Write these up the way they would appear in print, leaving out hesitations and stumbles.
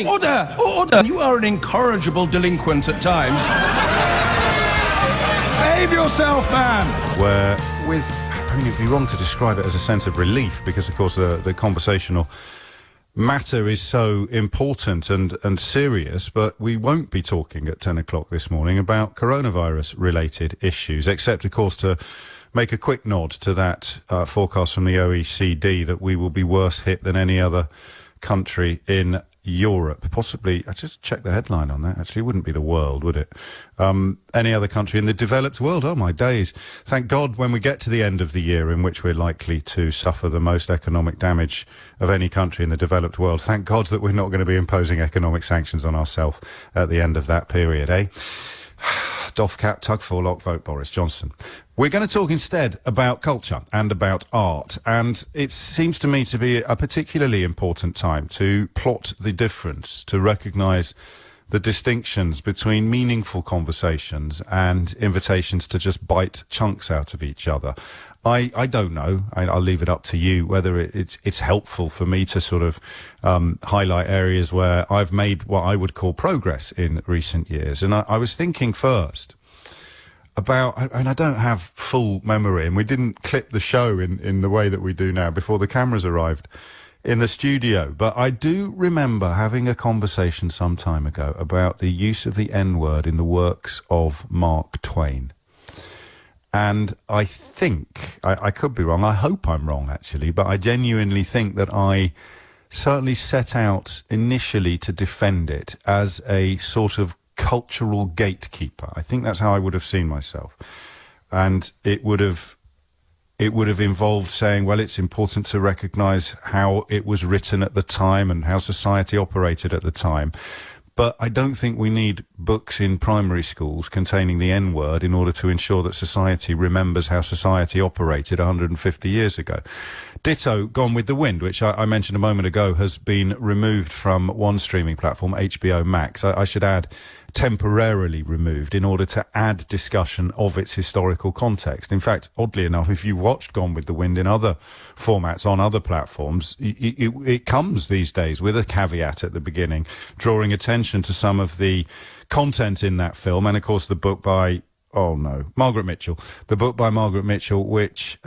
Order! Order! You are an incorrigible delinquent at times. Behave yourself, man! I mean, it'd be wrong to describe it as a sense of relief because, of course, the conversational matter is so important and serious, but we won't be talking at 10 o'clock this morning about coronavirus-related issues, except, of course, to make a quick nod to that forecast from the OECD that we will be worse hit than any other country in Europe. Possibly, I just checked the headline on that, actually. It wouldn't be the world, would it? Any other country in the developed world. Oh, my days. Thank God when we get to the end of the year in which we're likely to suffer the most economic damage of any country in the developed world. Thank God that we're not going to be imposing economic sanctions on ourselves at the end of that period, eh? Doff cap, tug forelock, vote Boris Johnson. We're going to talk instead about culture and about art, and it seems to me to be a particularly important time to plot the difference, to recognise the distinctions between meaningful conversations and invitations to just bite chunks out of each other. I don't know, I'll leave it up to you, whether it's helpful for me to sort of highlight areas where I've made what I would call progress in recent years. And I was thinking first about, and I don't have full memory, and we didn't clip the show in the way that we do now before the cameras arrived in the studio, but I do remember having a conversation some time ago about the use of the N-word in the works of Mark Twain. And I think, I could be wrong, I hope I'm wrong actually, but I genuinely think that I certainly set out initially to defend it as a sort of cultural gatekeeper. I think that's how I would have seen myself. And it would have involved saying, well, it's important to recognise how it was written at the time and how society operated at the time. But I don't think we need books in primary schools containing the N-word in order to ensure that society remembers how society operated 150 years ago. Ditto Gone with the Wind, which I mentioned a moment ago, has been removed from one streaming platform, HBO Max. I should add, temporarily removed in order to add discussion of its historical context. In fact, oddly enough, if you watched Gone with the Wind in other formats on other platforms, it comes these days with a caveat at the beginning, drawing attention to some of the content in that film, and of course the book by, Margaret Mitchell. The book by Margaret Mitchell, which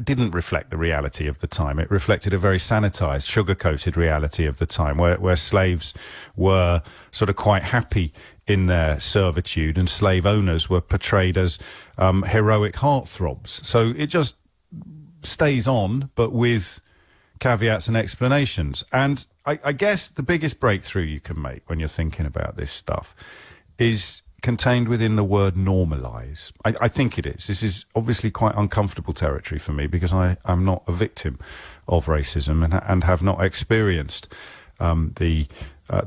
didn't reflect the reality of the time. It reflected a very sanitized, sugar-coated reality of the time, where slaves were sort of quite happy in their servitude and slave owners were portrayed as heroic heartthrobs. So it just stays on, but with caveats and explanations. And I guess the biggest breakthrough you can make when you're thinking about this stuff is contained within the word normalise. I think it is. This is obviously quite uncomfortable territory for me because I'm not a victim of racism and have not experienced the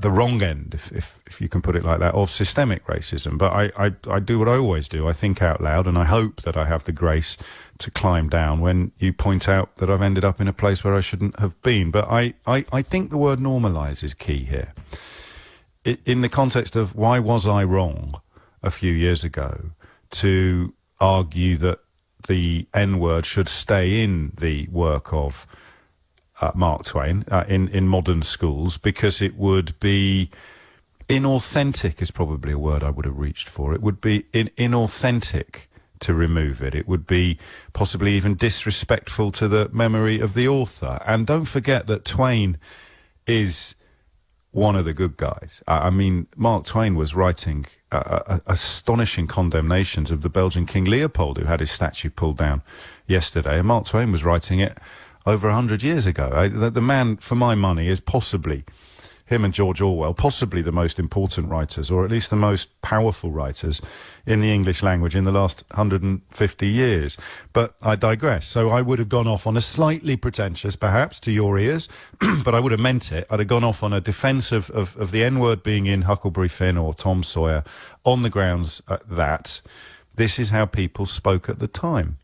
wrong end, if you can put it like that, of systemic racism. But I do what I always do. I think out loud, and I hope that I have the grace to climb down when you point out that I've ended up in a place where I shouldn't have been. But I think the word normalise is key here. In the context of why was I wrong a few years ago to argue that the N-word should stay in the work of Mark Twain in modern schools, because it would be inauthentic is probably a word I would have reached for. It would be inauthentic to remove it. It would be possibly even disrespectful to the memory of the author. And don't forget that Twain is one of the good guys. I mean, Mark Twain was writing astonishing condemnations of the Belgian King Leopold, who had his statue pulled down yesterday. And Mark Twain was writing it over 100 years ago. The man, for my money, is possibly, him and George Orwell, possibly the most important writers, or at least the most powerful writers in the English language in the last 150 years. But I digress. So I would have gone off on a slightly pretentious, perhaps, to your ears, but I would have meant it. I'd have gone off on a defence of the N-word being in Huckleberry Finn or Tom Sawyer on the grounds that this is how people spoke at the time.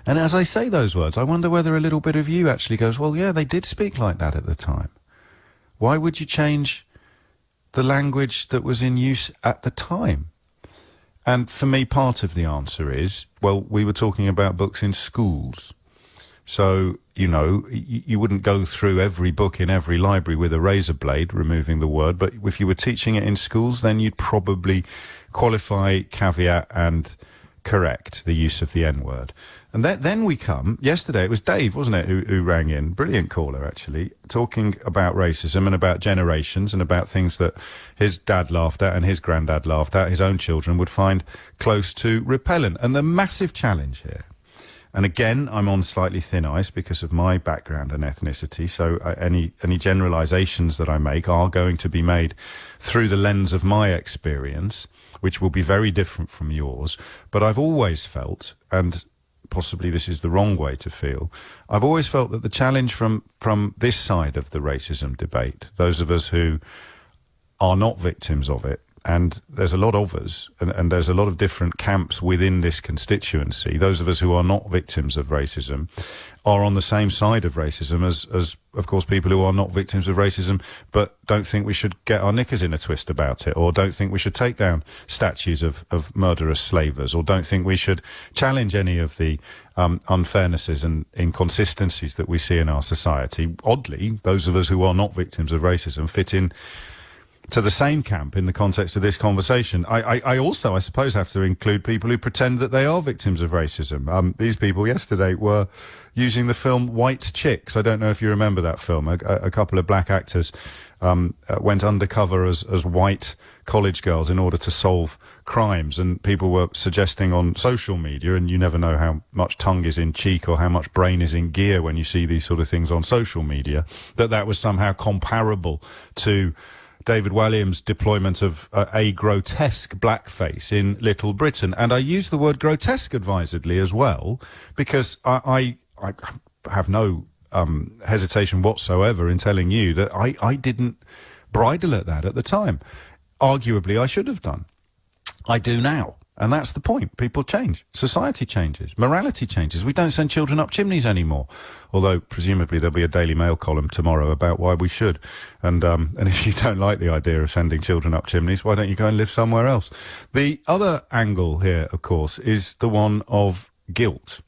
And as I say those words, I wonder whether a little bit of you actually goes, well, yeah, they did speak like that at the time. Why would you change the language that was in use at the time? And for me, part of the answer is, well, we were talking about books in schools. So, you wouldn't go through every book in every library with a razor blade, removing the word, but if you were teaching it in schools, then you'd probably qualify, caveat, and correct the use of the N-word. And then we come, yesterday it was Dave, wasn't it, who rang in, brilliant caller actually, talking about racism and about generations and about things that his dad laughed at and his granddad laughed at, his own children would find close to repellent. And the massive challenge here, and again, I'm on slightly thin ice because of my background and ethnicity, so any generalizations that I make are going to be made through the lens of my experience, which will be very different from yours. But I've always felt, and possibly this is the wrong way to feel, I've always felt that the challenge from this side of the racism debate, those of us who are not victims of it, and there's a lot of us, and there's a lot of different camps within this constituency. Those of us who are not victims of racism are on the same side of racism as of course, people who are not victims of racism but don't think we should get our knickers in a twist about it, or don't think we should take down statues of murderous slavers, or don't think we should challenge any of the unfairnesses and inconsistencies that we see in our society. Oddly, those of us who are not victims of racism fit in to the same camp in the context of this conversation. I also, I suppose, have to include people who pretend that they are victims of racism. These people yesterday were using the film White Chicks. I don't know if you remember that film. A couple of black actors went undercover as white college girls in order to solve crimes, and people were suggesting on social media, and you never know how much tongue is in cheek or how much brain is in gear when you see these sort of things on social media, that was somehow comparable to David Walliams' deployment of a grotesque blackface in Little Britain. And I use the word grotesque advisedly as well, because I have no hesitation whatsoever in telling you that I didn't bridle at that at the time. Arguably, I should have done. I do now. And that's the point. People change. Society changes. Morality changes. We don't send children up chimneys anymore. Although, presumably, there'll be a Daily Mail column tomorrow about why we should. And if you don't like the idea of sending children up chimneys, why don't you go and live somewhere else? The other angle here, of course, is the one of guilt.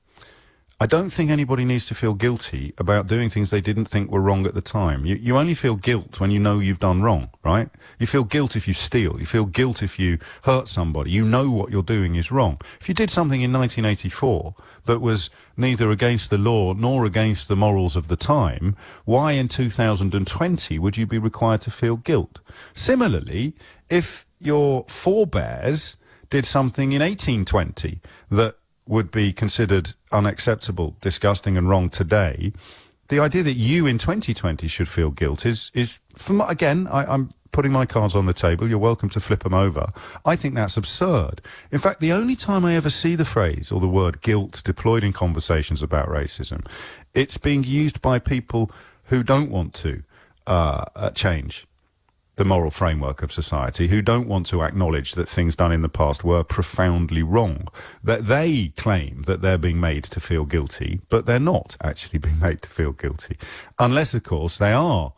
I don't think anybody needs to feel guilty about doing things they didn't think were wrong at the time. You only feel guilt when you know you've done wrong, right? You feel guilt if you steal. You feel guilt if you hurt somebody. You know what you're doing is wrong. If you did something in 1984 that was neither against the law nor against the morals of the time, why in 2020 would you be required to feel guilt? Similarly, if your forebears did something in 1820 that would be considered unacceptable, disgusting and wrong today, the idea that you in 2020 should feel guilt is again, I'm putting my cards on the table, you're welcome to flip them over. I think that's absurd. In fact, the only time I ever see the phrase or the word guilt deployed in conversations about racism, it's being used by people who don't want to change the moral framework of society, who don't want to acknowledge that things done in the past were profoundly wrong, that they claim that they're being made to feel guilty, but they're not actually being made to feel guilty. Unless, of course, they are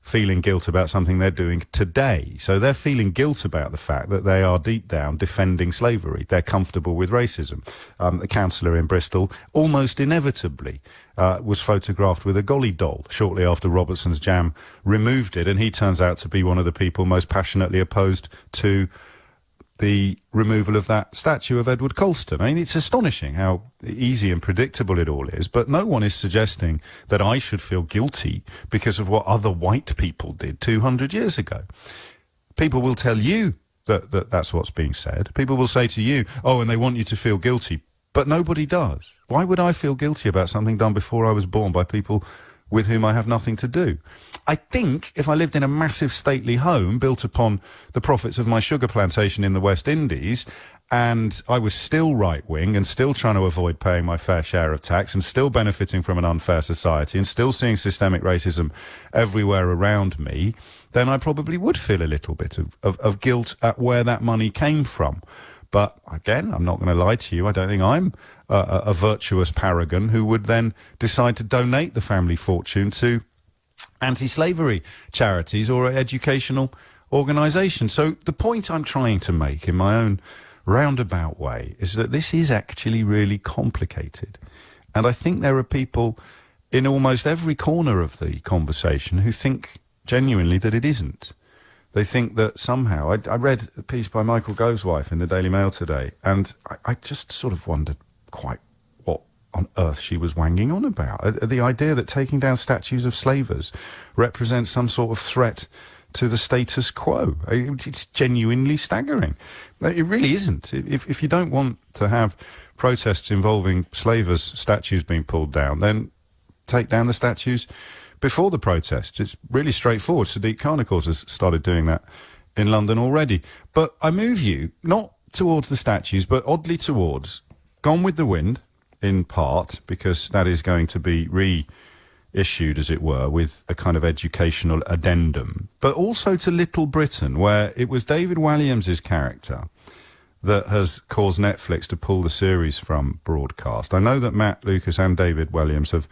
feeling guilt about something they're doing today. So they're feeling guilt about the fact that they are deep down defending slavery. They're comfortable with racism. The councillor in Bristol almost inevitably was photographed with a golly doll shortly after Robertson's Jam removed it, and he turns out to be one of the people most passionately opposed to the removal of that statue of Edward Colston. I mean, it's astonishing how easy and predictable it all is, but no one is suggesting that I should feel guilty because of what other white people did 200 years ago. People will tell you that that's what's being said. People will say to you, oh, and they want you to feel guilty, but nobody does. Why would I feel guilty about something done before I was born by people with whom I have nothing to do? I think if I lived in a massive stately home built upon the profits of my sugar plantation in the West Indies, and I was still right-wing and still trying to avoid paying my fair share of tax and still benefiting from an unfair society and still seeing systemic racism everywhere around me, then I probably would feel a little bit of guilt at where that money came from. But again, I'm not going to lie to you, I don't think I'm a virtuous paragon who would then decide to donate the family fortune to anti-slavery charities or educational organisations. So the point I'm trying to make in my own roundabout way is that this is actually really complicated. And I think there are people in almost every corner of the conversation who think genuinely that it isn't. They think that somehow... I read a piece by Michael Gove's wife in the Daily Mail today, and I just sort of wondered quite what on earth she was wanging on about. The idea that taking down statues of slavers represents some sort of threat to the status quo. It's genuinely staggering. It really isn't. If you don't want to have protests involving slavers' statues being pulled down, then take down the statues before the protests. It's really straightforward. Sadiq Khan, of course, has started doing that in London already. But I move you, not towards the statues, but oddly towards Gone with the Wind, in part, because that is going to be reissued, as it were, with a kind of educational addendum, but also to Little Britain, where it was David Walliams' character that has caused Netflix to pull the series from broadcast. I know that Matt Lucas and David Walliams have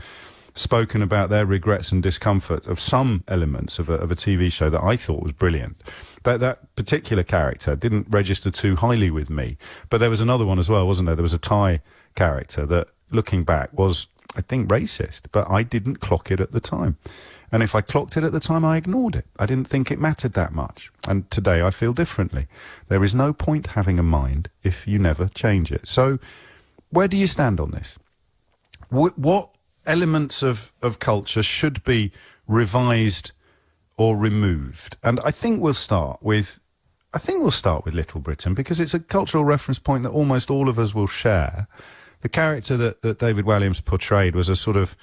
spoken about their regrets and discomfort of some elements of a TV show that I thought was brilliant. That particular character didn't register too highly with me, but there was another one as well, wasn't there? There was a Thai character that, looking back, was, I think, racist, but I didn't clock it at the time. And if I clocked it at the time, I ignored it. I didn't think it mattered that much. And today I feel differently. There is no point having a mind if you never change it. So where do you stand on this? What elements of culture should be revised or removed? And I think we'll start with Little Britain, because it's a cultural reference point that almost all of us will share. The character that David Walliams portrayed was a sort of,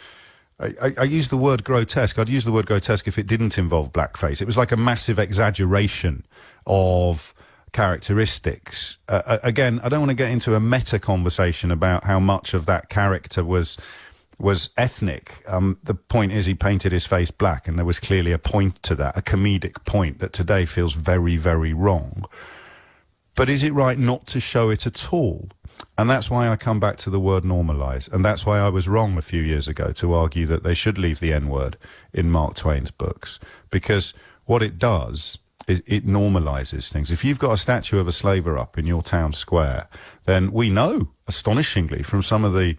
I use the word grotesque. I'd use the word grotesque if it didn't involve blackface. It was like a massive exaggeration of characteristics. Again, I don't want to get into a meta conversation about how much of that character was ethnic. The point is, he painted his face black, and there was clearly a point to that, a comedic point that today feels very, very wrong. But is it right not to show it at all? And that's why I come back to the word normalise, and that's why I was wrong a few years ago to argue that they should leave the N-word in Mark Twain's books, because what it does is it normalises things. If you've got a statue of a slaver up in your town square, then we know, astonishingly, from some of the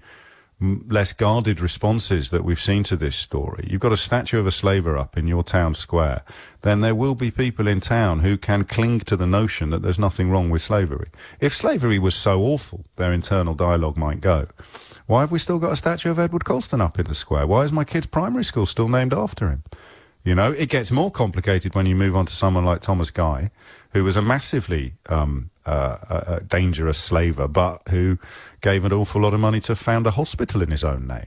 less guarded responses that we've seen to this story, you've got a statue of a slaver up in your town square, then there will be people in town who can cling to the notion that there's nothing wrong with slavery. If slavery was so awful, their internal dialogue might go, why have we still got a statue of Edward Colston up in the square? Why is my kid's primary school still named after him? You know, it gets more complicated when you move on to someone like Thomas Guy, who was a massively dangerous slaver, but who gave an awful lot of money to found a hospital in his own name.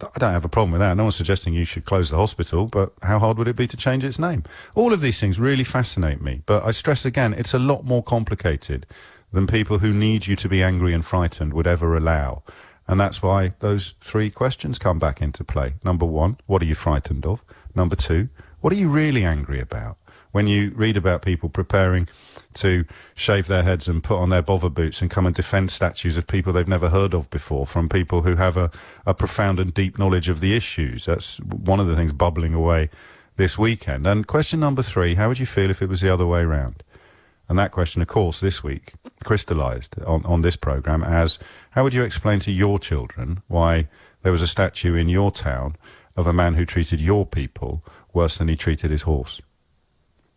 I don't have a problem with that. No one's suggesting you should close the hospital, but how hard would it be to change its name? All of these things really fascinate me, but I stress again, it's a lot more complicated than people who need you to be angry and frightened would ever allow. And that's why those three questions come back into play. Number one, what are you frightened of? Number two, what are you really angry about? When you read about people preparing to shave their heads and put on their bother boots and come and defend statues of people they've never heard of before, from people who have a profound and deep knowledge of the issues. That's one of the things bubbling away this weekend. And question number three, how would you feel if it was the other way around? And that question, of course, this week crystallised on this programme as, how would you explain to your children why there was a statue in your town of a man who treated your people worse than he treated his horse?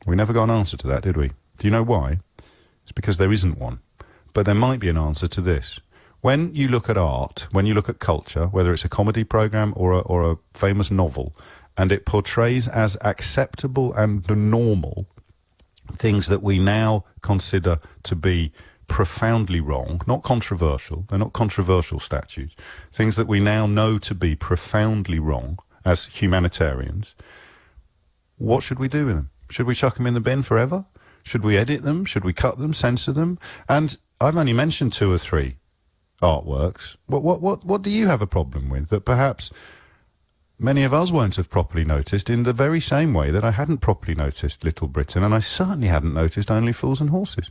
We never got an answer to that, did we? Do you know why? It's because there isn't one. But there might be an answer to this. When you look at art, when you look at culture, whether it's a comedy programme or a famous novel, and it portrays as acceptable and normal things that we now consider to be profoundly wrong, not controversial, they're not controversial statues, things that we now know to be profoundly wrong as humanitarians, what should we do with them? Should we chuck them in the bin forever? Should we edit them? Should we cut them, censor them? And I've only mentioned 2 or 3 artworks. What do you have a problem with that perhaps many of us won't have properly noticed, in the very same way that I hadn't properly noticed Little Britain, and I certainly hadn't noticed Only Fools and Horses?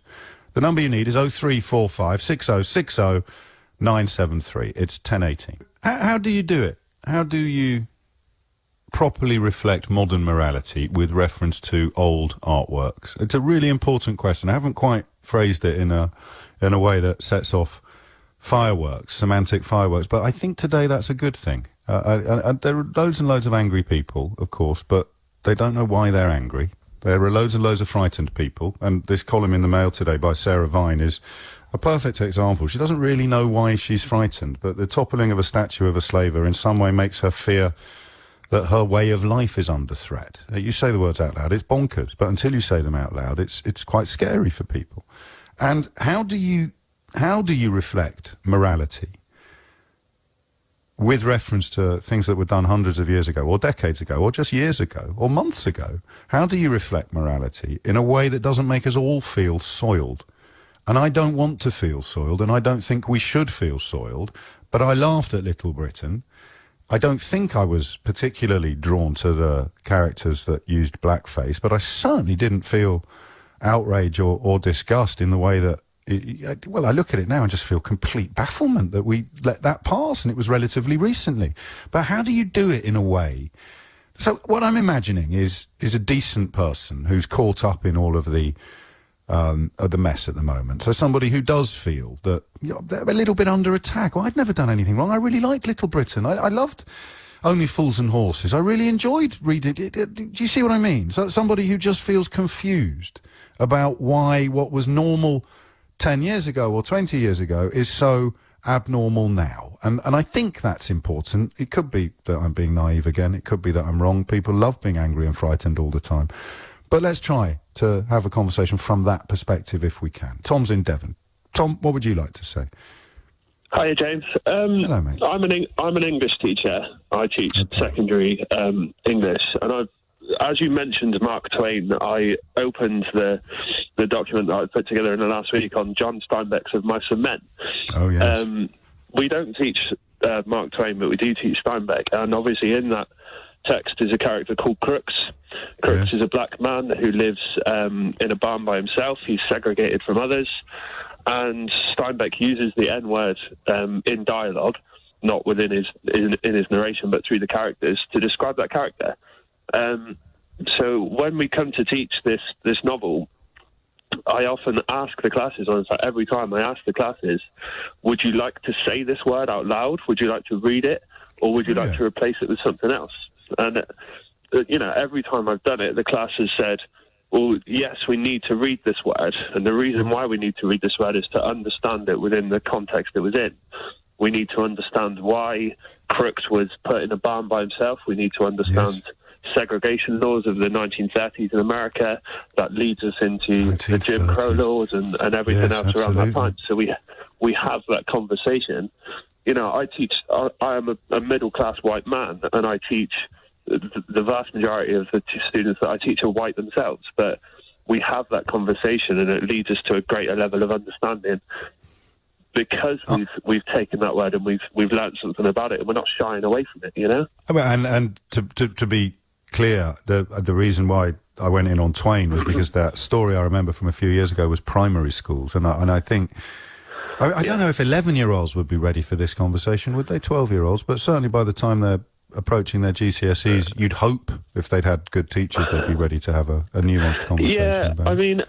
The number you need is 0345 6060 973. It's 1018. How do you do it? How do you properly reflect modern morality with reference to old artworks? It's a really important question. I haven't quite phrased it in a way that sets off fireworks, semantic fireworks. But I think today that's a good thing. There are loads and loads of angry people, of course, but they don't know why they're angry. There are loads and loads of frightened people, and this column in the Mail today by Sarah Vine is a perfect example. She doesn't really know why she's frightened, but the toppling of a statue of a slaver in some way makes her fear that her way of life is under threat. You say the words out loud, it's bonkers, but until you say them out loud, it's quite scary for people. And how do you reflect morality with reference to things that were done hundreds of years ago, or decades ago, or just years ago, or months ago? How do you reflect morality in a way that doesn't make us all feel soiled? And I don't want to feel soiled, and I don't think we should feel soiled, but I laughed at Little Britain. I don't think I was particularly drawn to the characters that used blackface, but I certainly didn't feel outrage or disgust in the way that, I look at it now and just feel complete bafflement that we let that pass, and it was relatively recently. But how do you do it in a way? So what I'm imagining is a decent person who's caught up in all of the mess at the moment. So somebody who does feel that they're a little bit under attack. Well, I'd never done anything wrong. I really liked Little Britain. I loved Only Fools and Horses. I really enjoyed reading it. Do you see what I mean? So somebody who just feels confused about why what was normal 10 years ago or 20 years ago is so abnormal now. And I think that's important. It could be that I'm being naive again. It could be that I'm wrong. People love being angry and frightened all the time. But let's try to have a conversation from that perspective if we can. Tom's in Devon. Tom, what would you like to say? Hiya, James. Hello, mate. I'm an English teacher. I teach secondary English, and as you mentioned, Mark Twain, I opened the document that I put together in the last week on John Steinbeck's Of Mice and Men. Oh, yes. We don't teach Mark Twain, but we do teach Steinbeck, and obviously in that text is a character called Crooks. Crooks is a black man who lives in a barn by himself. He's segregated from others, and Steinbeck uses the N-word in dialogue, not within in his narration, but through the characters, to describe that character. So when we come to teach this novel, I often ask the classes, or in fact every time I ask the classes, would you like to say this word out loud? Would you like to read it? Or would you like to replace it with something else? And, every time I've done it, the class has said, well, yes, we need to read this word. And the reason why we need to read this word is to understand it within the context it was in. We need to understand why Crooks was put in a barn by himself. We need to understand segregation laws of the 1930s in America. That leads us into the Jim Crow laws and everything else around that time. So we have that conversation. I am a middle-class white man, and I teach the vast majority of the students that I teach are white themselves, but we have that conversation, and it leads us to a greater level of understanding because we've taken that word and we've learned something about it, and we're not shying away from it, And to be clear, the reason why I went in on Twain was because that story I remember from a few years ago was primary schools, and I think I don't know if 11-year-olds would be ready for this conversation, would they? 12-year-olds, but certainly by the time they're approaching their GCSEs, you'd hope if they'd had good teachers, they'd be ready to have a nuanced conversation. Yeah, about I mean,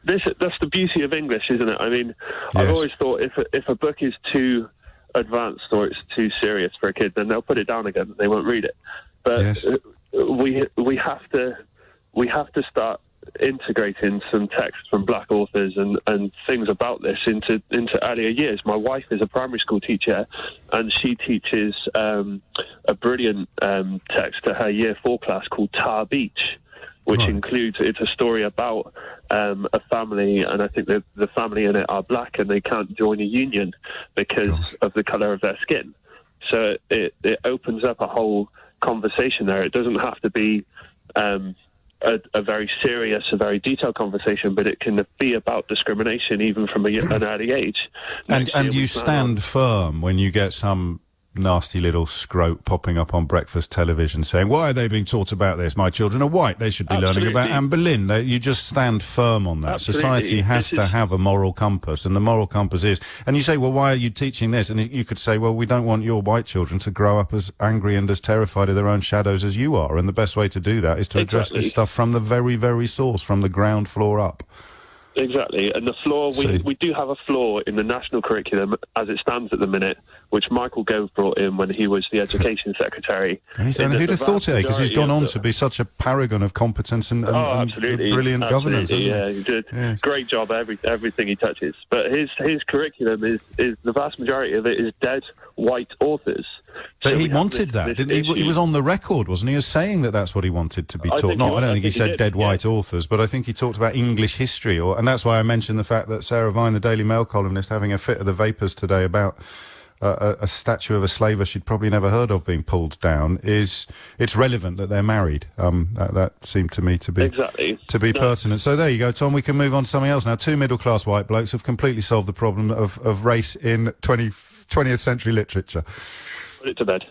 that's the beauty of English, isn't it? I mean, I've always thought if a book is too advanced or it's too serious for a kid, then they'll put it down again and they won't read it. But we have to start integrating some text from black authors and things about this into earlier years. My wife is a primary school teacher, and she teaches a brilliant text to her year 4 class called Tar Beach, which includes, it's a story about a family, and I think the family in it are black and they can't join a union because of the colour of their skin. So it opens up a whole conversation there. It doesn't have to be a very serious, a very detailed conversation, but it can be about discrimination even from an early age. And you stand firm when you get some nasty little scrote popping up on breakfast television saying, why are they being taught about this? My children are white. They should be learning about Anne Boleyn. You just stand firm on that. Society has to have a moral compass, and the moral compass is... And you say, well, why are you teaching this? And you could say, well, we don't want your white children to grow up as angry and as terrified of their own shadows as you are. And the best way to do that is to address this stuff from the very, very source, from the ground floor up. Exactly, and the flaw, we do have a flaw in the national curriculum as it stands at the minute, which Michael Gove brought in when he was the Education Secretary. And who'd have thought it, because he's gone on to be such a paragon of competence and brilliant governance, hasn't he? Yeah, he did. Yeah. Great job, everything he touches. But his curriculum is the vast majority of it is dead white authors. But he wanted that, didn't he? He was on the record, wasn't he, as saying that that's what he wanted to be taught. I don't think he said dead white authors, but I think he talked about English history, and that's why I mentioned the fact that Sarah Vine, the Daily Mail columnist, having a fit of the vapours today about a statue of a slaver she'd probably never heard of being pulled down. It's relevant that they're married. That seemed to me to be pertinent. So there you go, Tom. We can move on to something else now. Two middle-class white blokes have completely solved the problem of race in 20th century literature. Put it to bed.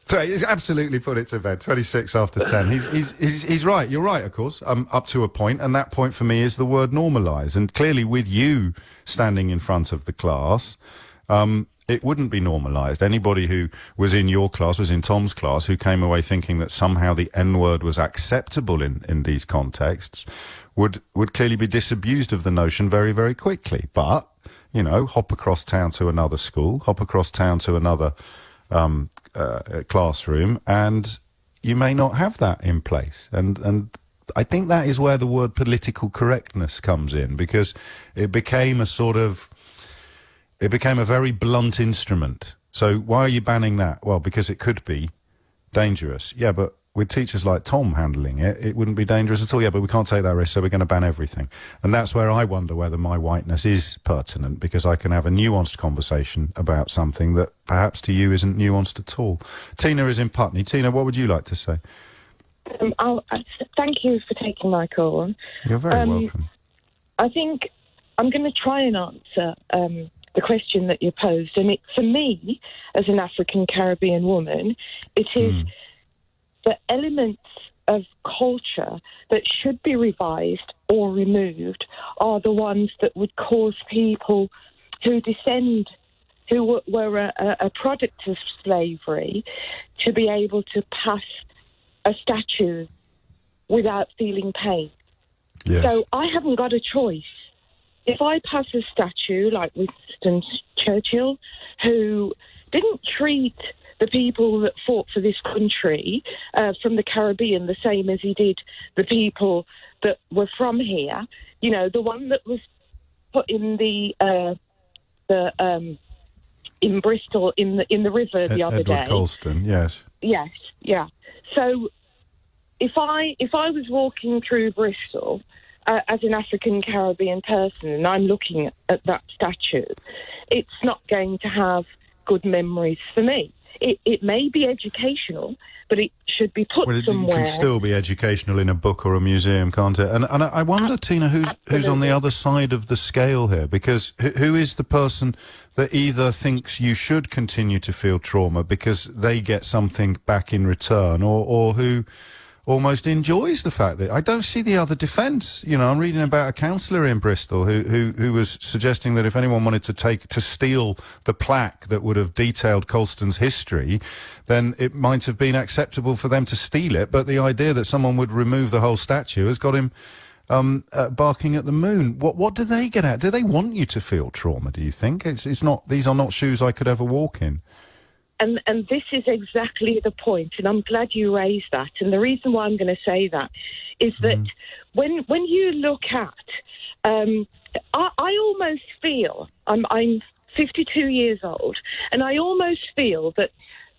So he's absolutely put it to bed. 26 after 10. He's right. You're right, of course, up to a point, and that point for me is the word normalise. And clearly, with you standing in front of the class, it wouldn't be normalised. Anybody who was in your class, was in Tom's class, who came away thinking that somehow the N-word was acceptable in these contexts, would clearly be disabused of the notion very, very quickly. But, you know, hop across town to another school, hop across town to another classroom, and you may not have that in place. And I think that is where the word political correctness comes in, because it became a very blunt instrument. So why are you banning that? Well, because it could be dangerous. Yeah, but with teachers like Tom handling it, it wouldn't be dangerous at all. Yeah, but we can't take that risk, so we're going to ban everything. And that's where I wonder whether my whiteness is pertinent, because I can have a nuanced conversation about something that perhaps to you isn't nuanced at all. Tina is in Putney. Tina, what would you like to say? Thank you for taking my call. You're very welcome. I think I'm going to try and answer the question that you posed. And for me, as an African Caribbean woman, it is the elements of culture that should be revised or removed are the ones that would cause people who were a product of slavery to be able to pass a statue without feeling pain. Yes. So I haven't got a choice. If I pass a statue like Winston Churchill, who didn't treat the people that fought for this country from the Caribbean the same as he did the people that were from here, you know, the one that was put in in Bristol in the river the other day. Edward Colston, yes. Yes, yeah. So if I was walking through Bristol as an African Caribbean person and I'm looking at that statue, it's not going to have good memories for me. It may be educational, but it should be put somewhere. It can still be educational in a book or a museum, can't it? And I wonder, Tina, who's on the other side of the scale here? Because who is the person that either thinks you should continue to feel trauma because they get something back in return, or who almost enjoys the fact that I don't see the other defence. You know, I'm reading about a counsellor in Bristol who was suggesting that if anyone wanted to steal the plaque that would have detailed Colston's history, then it might have been acceptable for them to steal it. But the idea that someone would remove the whole statue has got him barking at the moon. What do they get at? Do they want you to feel trauma, do you think? It's not. These are not shoes I could ever walk in. And this is exactly the point, and I'm glad you raised that. And the reason why I'm going to say that is that when you look at, I almost feel, I'm 52 years old, and I almost feel that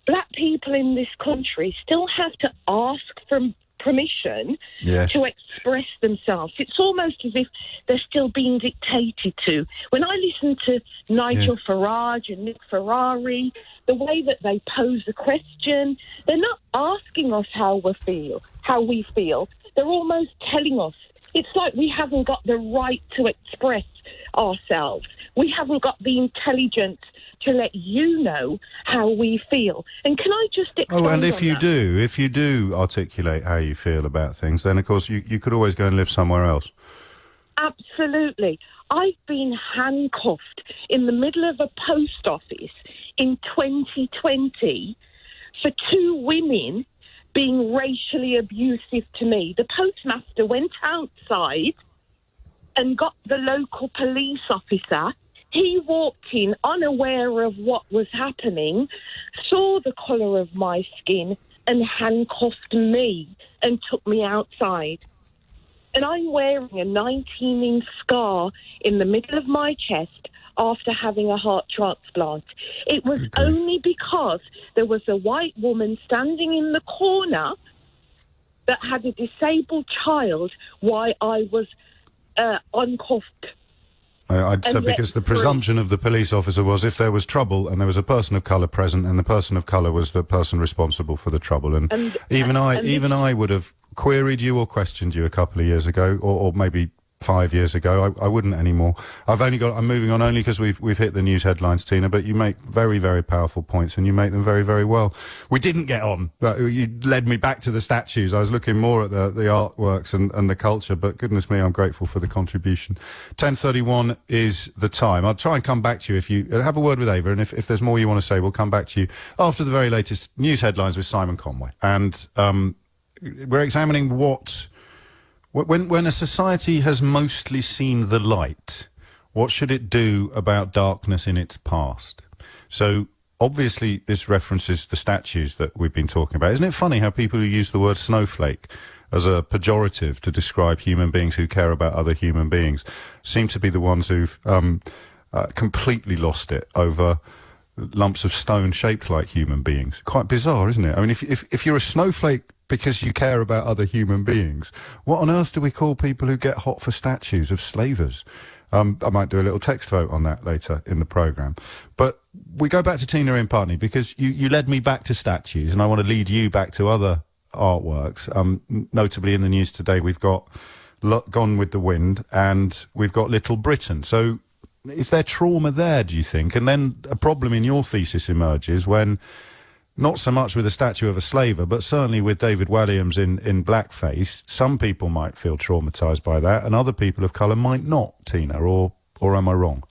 black people in this country still have to ask for permission to express themselves. It's almost as if they're still being dictated to. When I listen to Nigel Farage and Nick Ferrari, the way that they pose the question, they're not asking us how we feel. They're almost telling us. It's like we haven't got the right to express ourselves. We haven't got the intelligence to let you know how we feel. And can I just explain? Oh, and if you do articulate how you feel about things, then of course you could always go and live somewhere else. Absolutely. I've been handcuffed in the middle of a post office in 2020 for two women being racially abusive to me. The postmaster went outside and got the local police officer. He walked in unaware of what was happening, saw the colour of my skin and handcuffed me and took me outside. And I'm wearing a 19-inch scar in the middle of my chest after having a heart transplant. It was only because there was a white woman standing in the corner that had a disabled child while I was uncuffed. I'd say because the presumption of the police officer was if there was trouble and there was a person of colour present, and the person of colour was the person responsible for the trouble. And even I would have queried you or questioned you a couple of years ago, or maybe 5 years ago. I wouldn't anymore. I'm moving on only because we've hit the news headlines, Tina, but you make very, very powerful points, and you make them very, very well. We didn't get on. You led me back to the statues. I was looking more at the artworks and the culture, but goodness me, I'm grateful for the contribution. 10:31 is the time. I'll try and come back to you if you have a word with Ava, and if there's more you want to say, we'll come back to you after the very latest news headlines with Simon Conway. And we're examining when a society has mostly seen the light, what should it do about darkness in its past? So, obviously, this references the statues that we've been talking about. Isn't it funny how people who use the word snowflake as a pejorative to describe human beings who care about other human beings seem to be the ones who've completely lost it over lumps of stone shaped like human beings? Quite bizarre, isn't it? I mean, if you're a snowflake because you care about other human beings, what on earth do we call people who get hot for statues of slavers? I might do a little text vote on that later in the programme. But we go back to Tina in Putney because you led me back to statues, and I want to lead you back to other artworks. Notably in the news today, we've got Gone with the Wind and we've got Little Britain. So is there trauma there, do you think? And then a problem in your thesis emerges when, not so much with a statue of a slaver, but certainly with David Walliams in blackface, some people might feel traumatised by that and other people of colour might not, Tina, or am I wrong?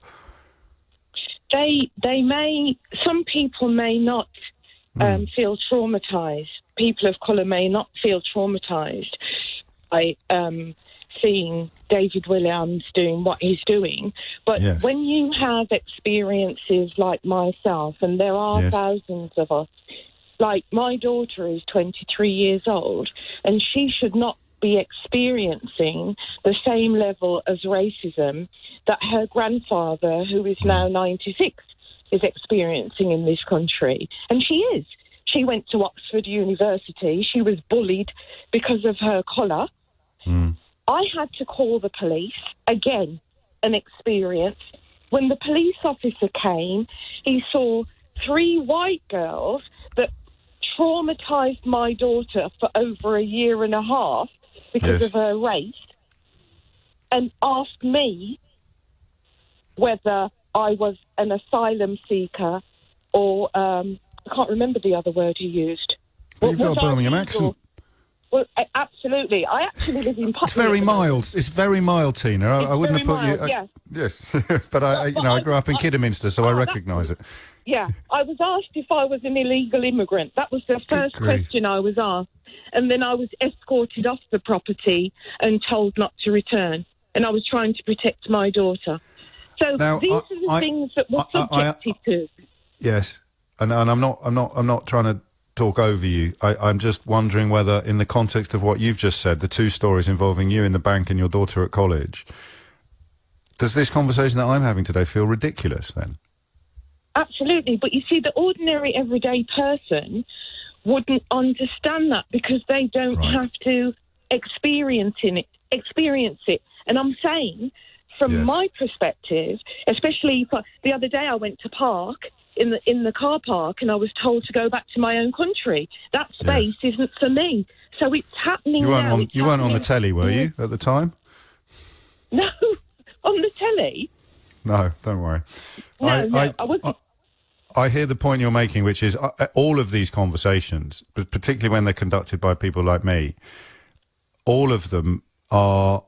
They may, some people may not feel traumatised. People of colour may not feel traumatised by seeing David Williams doing what he's doing. But when you have experiences like myself, and there are thousands of us, like my daughter is 23 years old, and she should not be experiencing the same level of racism that her grandfather, who is now 96, is experiencing in this country. And she is. She went to Oxford University. She was bullied because of her colour. I had to call the police, again, an experience. When the police officer came, he saw 3 white girls that traumatised my daughter for over a year and a half because of her race, and asked me whether I was an asylum seeker or, I can't remember the other word he used. You've got a Birmingham accent. Well, absolutely. I actually live in Putney. It's very mild. It's very mild, Tina. I wouldn't have put mild, you. Yes, but I grew up in Kidderminster, so I recognise it. Yeah, I was asked if I was an illegal immigrant. That was the first question I was asked, and then I was escorted off the property and told not to return. And I was trying to protect my daughter. So now, these are the things that we're subjected to. Yes, and I'm not trying to talk over you. I'm just wondering whether, in the context of what you've just said, the 2 stories involving you in the bank and your daughter at college, does this conversation that I'm having today feel ridiculous then? Absolutely, but you see, the ordinary everyday person wouldn't understand that because they don't have to experience it. And I'm saying, from my perspective, especially the other day I went to park in the car park and I was told to go back to my own country. That space isn't for me. So it's happening now. You weren't on the telly, were you, at the time? No, on the telly? No, don't worry. No, I wasn't. I hear the point you're making, which is all of these conversations, particularly when they're conducted by people like me, all of them are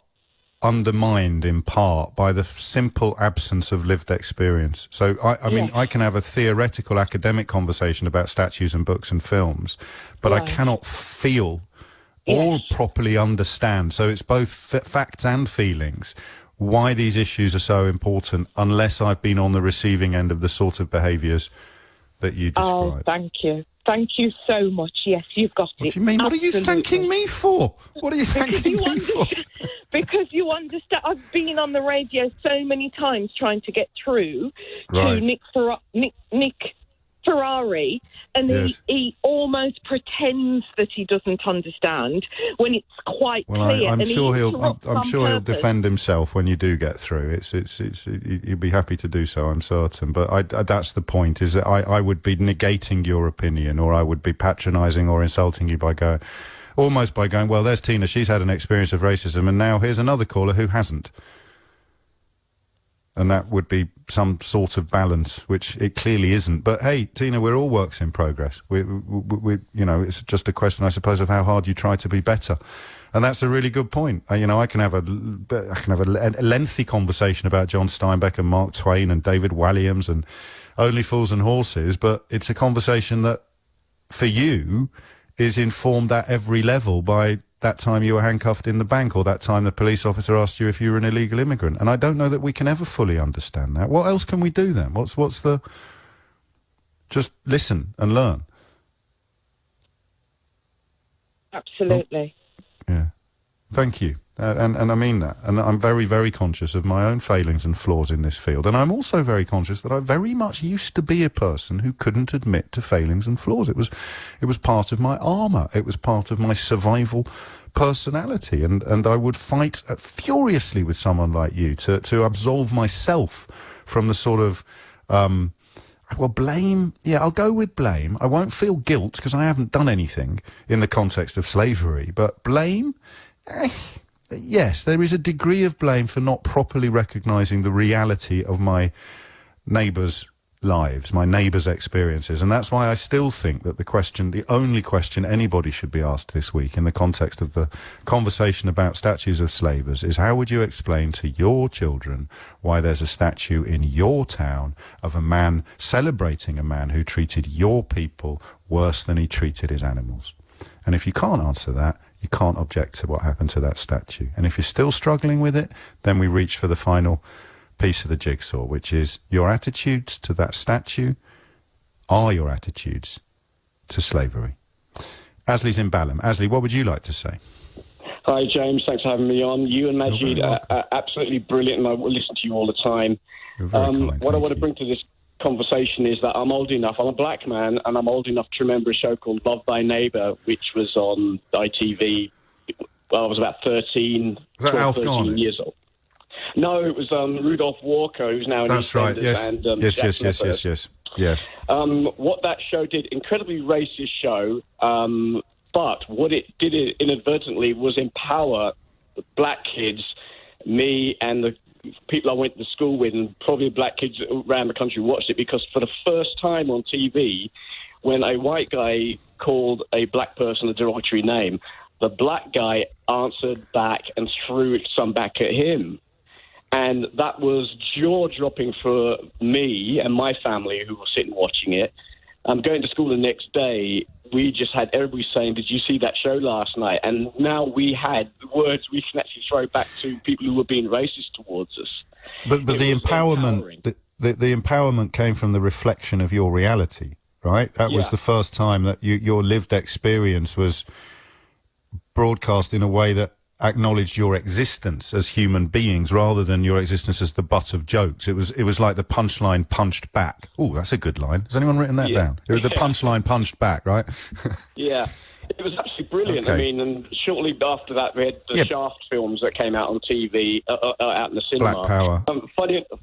undermined in part by the simple absence of lived experience. So, I mean, I can have a theoretical academic conversation about statues and books and films, but I cannot feel or properly understand. So it's both facts and feelings. why these issues are so important unless I've been on the receiving end of the sort of behaviours that you described. Oh, thank you. Thank you so much. Yes, you've got it. What do you mean? Absolutely. What are you thanking me for? What are you thanking me for? Because you understand, I've been on the radio so many times trying to get through to Nick Ferrari, and Yes. he almost pretends that he doesn't understand when it's quite clear. I'm and sure he'll purpose. defend himself when you do get through. He'll be happy to do so, I'm certain. But that's the point: is that I would be negating your opinion, or I would be patronising or insulting you by going, well, there's Tina. She's had an experience of racism, and now here's another caller who hasn't. And that would be some sort of balance, which it clearly isn't. But hey, Tina, we're all works in progress. We it's just a question, I suppose, of how hard you try to be better. And that's a really good point. I can have a lengthy conversation about John Steinbeck and Mark Twain and David Walliams and Only Fools and Horses, but it's a conversation that, for you, is informed at every level by that time you were handcuffed in the bank, or that time the police officer asked you if you were an illegal immigrant. And I don't know that we can ever fully understand that. What else can we do then? What's the... Just listen and learn. Absolutely. Yeah. Thank you. And I mean that. And I'm very, very conscious of my own failings and flaws in this field. And I'm also very conscious that I very much used to be a person who couldn't admit to failings and flaws. It was part of my armour. It was part of my survival personality. And I would fight furiously with someone like you to absolve myself from the sort of... blame. Yeah, I'll go with blame. I won't feel guilt because I haven't done anything in the context of slavery. But blame... yes, there is a degree of blame for not properly recognising the reality of my neighbours' lives, my neighbours' experiences. And that's why I still think that the only question anybody should be asked this week in the context of the conversation about statues of slavers is, how would you explain to your children why there's a statue in your town of a man celebrating a man who treated your people worse than he treated his animals? And if you can't answer that, you can't object to what happened to that statue. And if you're still struggling with it, then we reach for the final piece of the jigsaw, which is your attitudes to that statue are your attitudes to slavery. Asley's in Balham. Asley, what would you like to say? Hi, James. Thanks for having me on. You and Majid are absolutely brilliant, and I will listen to you all the time. You're very kind. What I want to bring to this conversation is that I'm old enough, I'm a black man, and I'm old enough to remember a show called Love Thy Neighbour, which was on ITV. Well, I was about 13, 13 years old. No, it was Rudolph Walker, who's now in That's right, yes. And, Yes. What that show did, incredibly racist show, but what it did inadvertently was empower the black kids, me and the people I went to school with, and probably black kids around the country watched it, because for the first time on TV, when a white guy called a black person a derogatory name, the black guy answered back and threw some back at him. And that was jaw-dropping for me and my family who were sitting watching it. Going to school the next day, we just had everybody saying, "Did you see that show last night?" And now we had words we can actually throw back to people who were being racist towards us. But the empowerment, the empowerment came from the reflection of your reality, right? That was the first time that your lived experience was broadcast in a way that acknowledged your existence as human beings rather than your existence as the butt of jokes. It was like the punchline punched back. Oh, that's a good line. Has anyone written that down? It was the punchline punched back, right? Yeah. It was absolutely brilliant. Okay. I mean, and shortly after that, we had the Shaft films that came out on TV, out in the cinema. Black Power.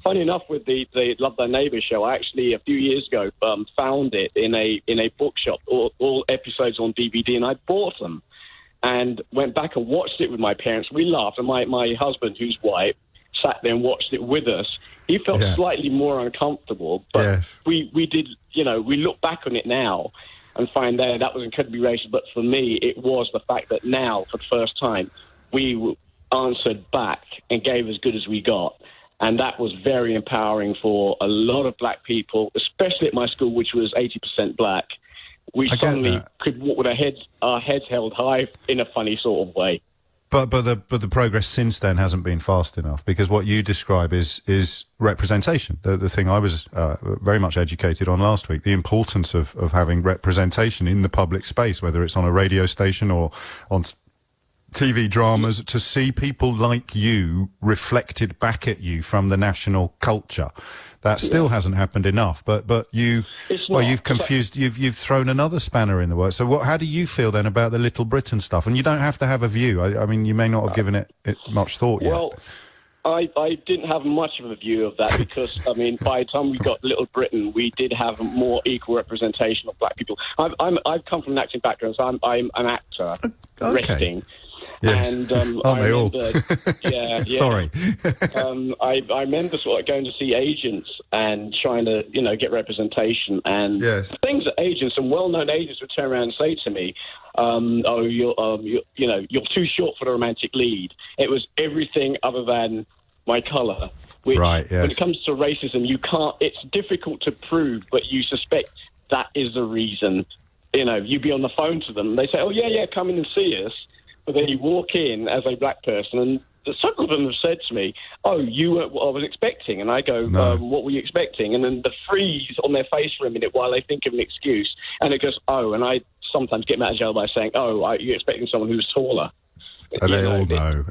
Funny enough, with the Love Thy Neighbour show, I actually, a few years ago, found it in a bookshop, all episodes on DVD, and I bought them. And went back and watched it with my parents. We laughed, and my husband, who's white, sat there and watched it with us. He felt slightly more uncomfortable, but we did, we look back on it now and find that was incredibly racist. But for me, it was the fact that now, for the first time, we answered back and gave as good as we got. And that was very empowering for a lot of black people, especially at my school, which was 80% black. We suddenly could walk with our heads held high in a funny sort of way. But the progress since then hasn't been fast enough, because what you describe is representation. The thing I was very much educated on last week, the importance of having representation in the public space, whether it's on a radio station or on TV dramas, to see people like you reflected back at you from the national culture. That still hasn't happened enough, but you've confused, you've thrown another spanner in the works. So how do you feel then about the Little Britain stuff? And you don't have to have a view. I mean, you may not have given it much thought yet. Well, I didn't have much of a view of that because, I mean, by the time we got Little Britain, we did have a more equal representation of black people. I've come from an acting background, so I'm an actor, resting. Yes. And aren't they all? Yeah. Sorry. I remember sort of going to see agents and trying to, get representation. And things that agents and well-known agents would turn around and say to me, you're too short for the romantic lead. It was everything other than my colour. Which, right, yes. When it comes to racism, you can't. It's difficult to prove, but you suspect that is the reason. You be on the phone to them, they say, "Oh yeah, come in and see us." But then you walk in as a black person, and several of them have said to me, "Oh, you weren't what I was expecting." And I go, No. "What were you expecting?" And then the freeze on their face for a minute while they think of an excuse, and it goes, "Oh," and I sometimes get them out of jail by saying, "Oh, you're expecting someone who's taller." And they all know.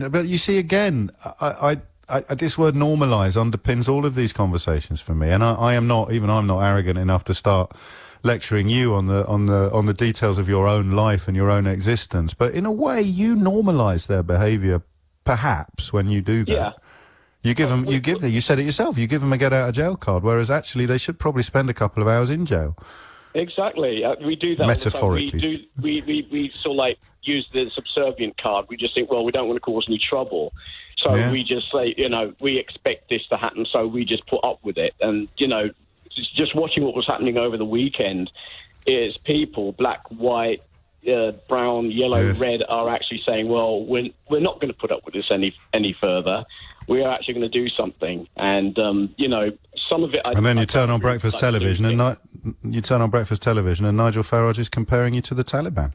But you see, again, I this word "normalise" underpins all of these conversations for me, and I'm not arrogant enough to start lecturing you on the details of your own life and your own existence. But in a way, you normalise their behaviour, perhaps, when you do that. Yeah. You said it yourself. You give them a get out of jail card, whereas actually they should probably spend a couple of hours in jail. Exactly. We do that metaphorically. We sort of like use the subservient card. We just think, well, we don't want to cause any trouble. So we just say, we expect this to happen, so we just put up with it. And, just watching what was happening over the weekend is people, black, white, brown, yellow, red, are actually saying, well, we're not going to put up with this any further. We are actually going to do something. And, some of it... And then you turn on breakfast television and Nigel Farage is comparing you to the Taliban.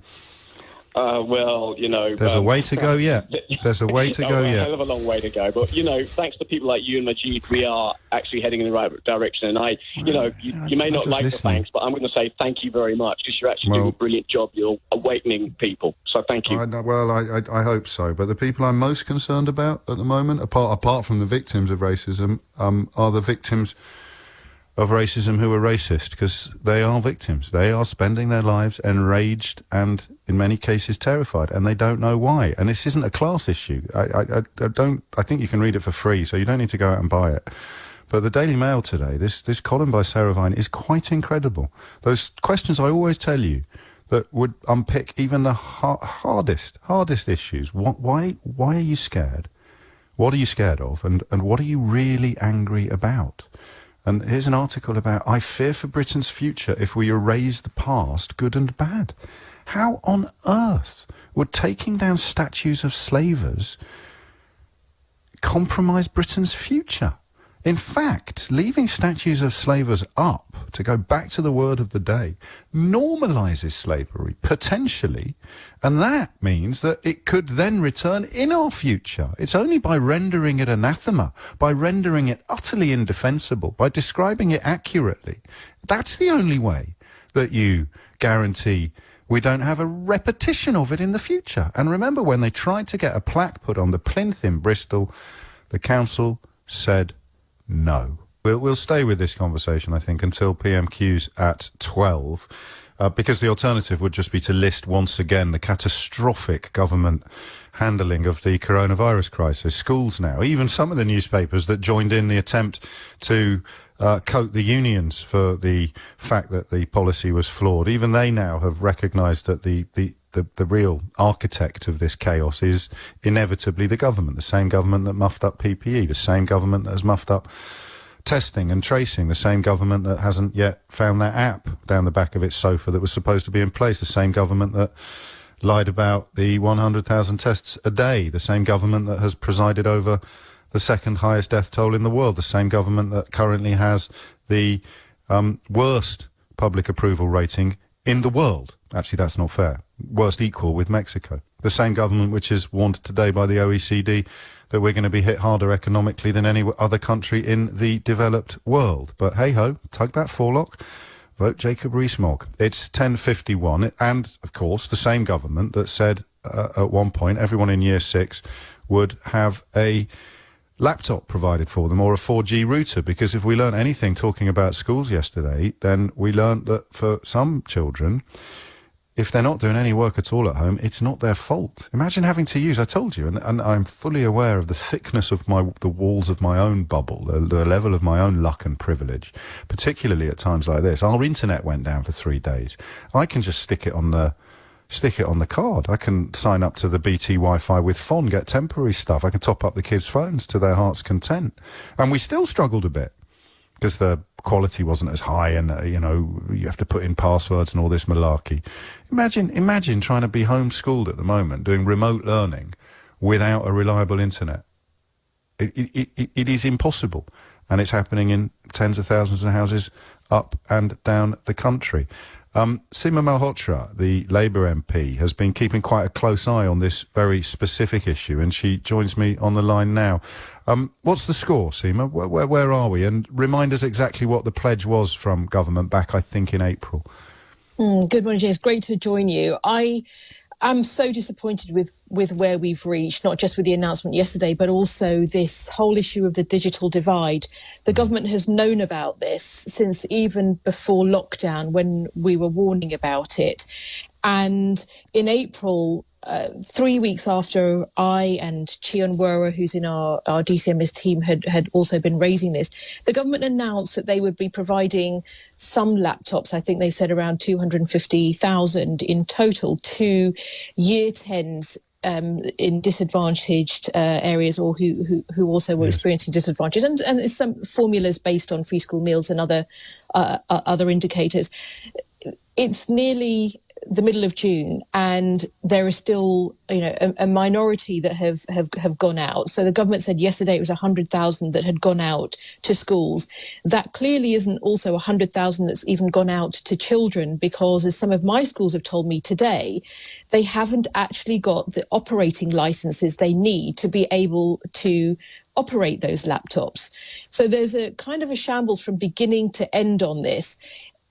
There's a way to go yet. There's a way to go yet. yet. A hell of a long way to go. But, thanks to people like you and Majid, we are actually heading in the right direction. And you may not like the thanks, but I'm going to say thank you very much because you're actually doing a brilliant job. You're awakening people. So thank you. I hope so. But the people I'm most concerned about at the moment, apart from the victims of racism, are the victims of racism who are racist, because they are victims. They are spending their lives enraged and, in many cases, terrified, and they don't know why. And this isn't a class issue. I think you can read it for free, so you don't need to go out and buy it. But the Daily Mail today, this column by Sarah Vine is quite incredible. Those questions I always tell you that would unpick even the hardest issues. Why are you scared? What are you scared of? And what are you really angry about? And here's an article about, I fear for Britain's future if we erase the past, good and bad. How on earth would taking down statues of slavers compromise Britain's future? In fact, leaving statues of slavers up, to go back to the word of the day, normalises slavery, potentially, and that means that it could then return in our future. It's only by rendering it anathema, by rendering it utterly indefensible, by describing it accurately. That's the only way that you guarantee we don't have a repetition of it in the future. And remember, when they tried to get a plaque put on the plinth in Bristol, the council said no. We'll stay with this conversation, I think, until PMQ's at 12, because the alternative would just be to list once again the catastrophic government handling of the coronavirus crisis. Schools now, even some of the newspapers that joined in the attempt to coat the unions for the fact that the policy was flawed, even they now have recognised that the real architect of this chaos is inevitably the government, the same government that muffed up PPE, the same government that has muffed up testing and tracing, the same government that hasn't yet found that app down the back of its sofa that was supposed to be in place, the same government that lied about the 100,000 tests a day, the same government that has presided over the second highest death toll in the world, the same government that currently has the worst public approval rating in the world. Actually, that's not fair. Worst equal with Mexico. The same government which is warned today by the OECD that we're going to be hit harder economically than any other country in the developed world. But hey-ho, tug that forelock, vote Jacob Rees-Mogg. It's 10:51, and, of course, the same government that said at one point everyone in Year 6 would have a laptop provided for them or a 4G router, because if we learnt anything talking about schools yesterday, then we learnt that for some children, if they're not doing any work at all at home, it's not their fault. Imagine having to use, I told you, and I'm fully aware of the thickness of the walls of my own bubble, the level of my own luck and privilege, particularly at times like this. Our internet went down for 3 days. I can just stick it on the card. I can sign up to the BT Wi-Fi with FON, get temporary stuff. I can top up the kids' phones to their heart's content. And we still struggled a bit because the quality wasn't as high, and, you have to put in passwords and all this malarkey. Imagine trying to be homeschooled at the moment, doing remote learning without a reliable internet. It is impossible. And it's happening in tens of thousands of houses up and down the country. Seema Malhotra, the Labour MP, has been keeping quite a close eye on this very specific issue, and she joins me on the line now. What's the score, Seema? Where are we? And remind us exactly what the pledge was from government back, I think, in April. Good morning, James. Great to join you. I'm so disappointed with where we've reached, not just with the announcement yesterday, but also this whole issue of the digital divide. The government has known about this since even before lockdown, when we were warning about it. And in April, 3 weeks after I and Chion Wera, who's in our DCMS team, had also been raising this, the government announced that they would be providing some laptops. I think they said around 250,000 in total to Year 10s in disadvantaged areas, or who also were experiencing disadvantages, and some formulas based on free school meals and other indicators. It's nearly the middle of June, and there is still, a minority that have gone out. So the government said yesterday it was 100,000 that had gone out to schools. That clearly isn't also 100,000 that's even gone out to children, because as some of my schools have told me today, they haven't actually got the operating licenses they need to be able to operate those laptops. So there's a kind of a shambles from beginning to end on this.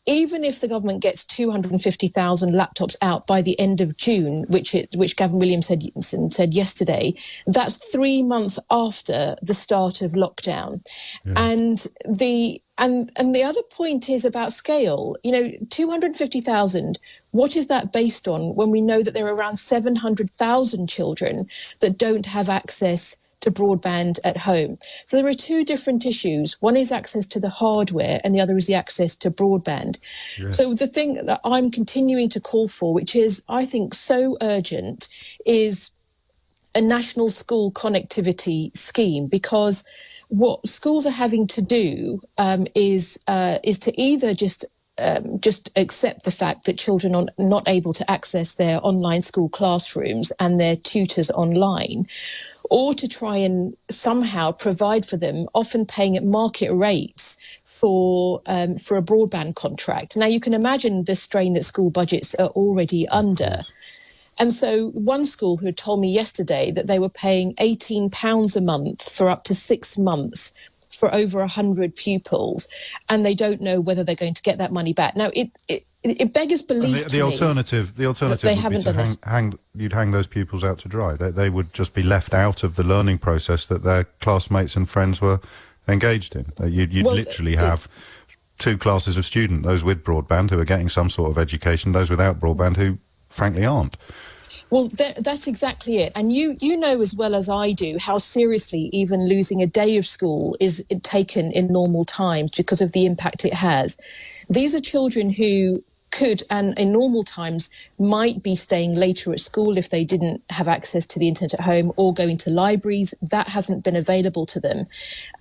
Even if the government gets 250,000 laptops out by the end of June, which Gavin Williamson said yesterday, that's 3 months after the start of lockdown. Yeah. And the other point is about scale. 250,000, what is that based on when we know that there are around 700,000 children that don't have access to broadband at home? So there are two different issues. One is access to the hardware, and the other is the access to broadband. Yeah. So the thing that I'm continuing to call for, which is, I think, so urgent, is a national school connectivity scheme, because what schools are having to do is to either just accept the fact that children are not able to access their online school classrooms and their tutors online, or to try and somehow provide for them, often paying at market rates for a broadband contract. Now, you can imagine the strain that school budgets are already under. And so one school who had told me yesterday that they were paying £18 a month for up to 6 months for over 100 pupils, and they don't know whether they're going to get that money back. Now, it beggars belief the alternative would be to you'd hang those pupils out to dry. They would just be left out of the learning process that their classmates and friends were engaged in. You'd literally have two classes of student, those with broadband who are getting some sort of education, those without broadband who frankly aren't. Well, that's exactly it. And you know as well as I do how seriously even losing a day of school is taken in normal times because of the impact it has. These are children who could, and in normal times, might be staying later at school if they didn't have access to the internet at home, or going to libraries. That hasn't been available to them.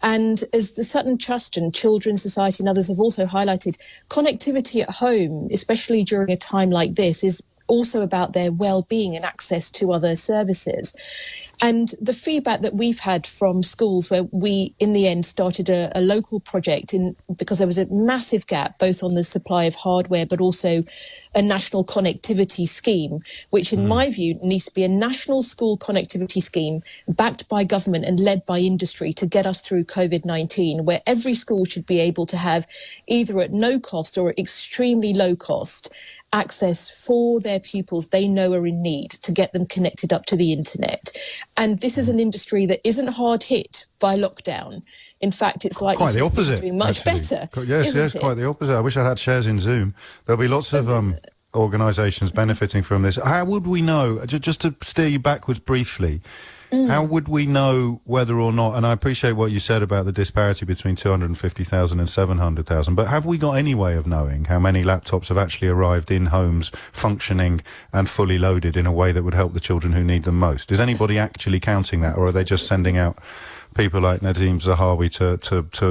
And as the Sutton Trust and Children's Society and others have also highlighted, connectivity at home, especially during a time like this, is also about their well-being and access to other services. And the feedback that we've had from schools, where we, in the end, started a local project because there was a massive gap, both on the supply of hardware, but also a national connectivity scheme, which in my view needs to be a national school connectivity scheme backed by government and led by industry to get us through COVID-19, where every school should be able to have either at no cost or at extremely low cost access for their pupils they know are in need to get them connected up to the internet. And this is an industry that isn't hard hit by lockdown. In fact, it's likely quite the to opposite, be doing much better. Yes, quite the opposite. I wish I had shares in Zoom. There'll be lots of organisations benefiting from this. How would we know, just to steer you backwards briefly, how would we know whether or not, and I appreciate what you said about the disparity between 250,000 and 700,000, but have we got any way of knowing how many laptops have actually arrived in homes functioning and fully loaded in a way that would help the children who need them most? Is anybody actually counting that, or are they just sending out people like Nadeem Zahawi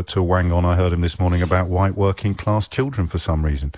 to wang on, I heard him this morning, about white working class children for some reason?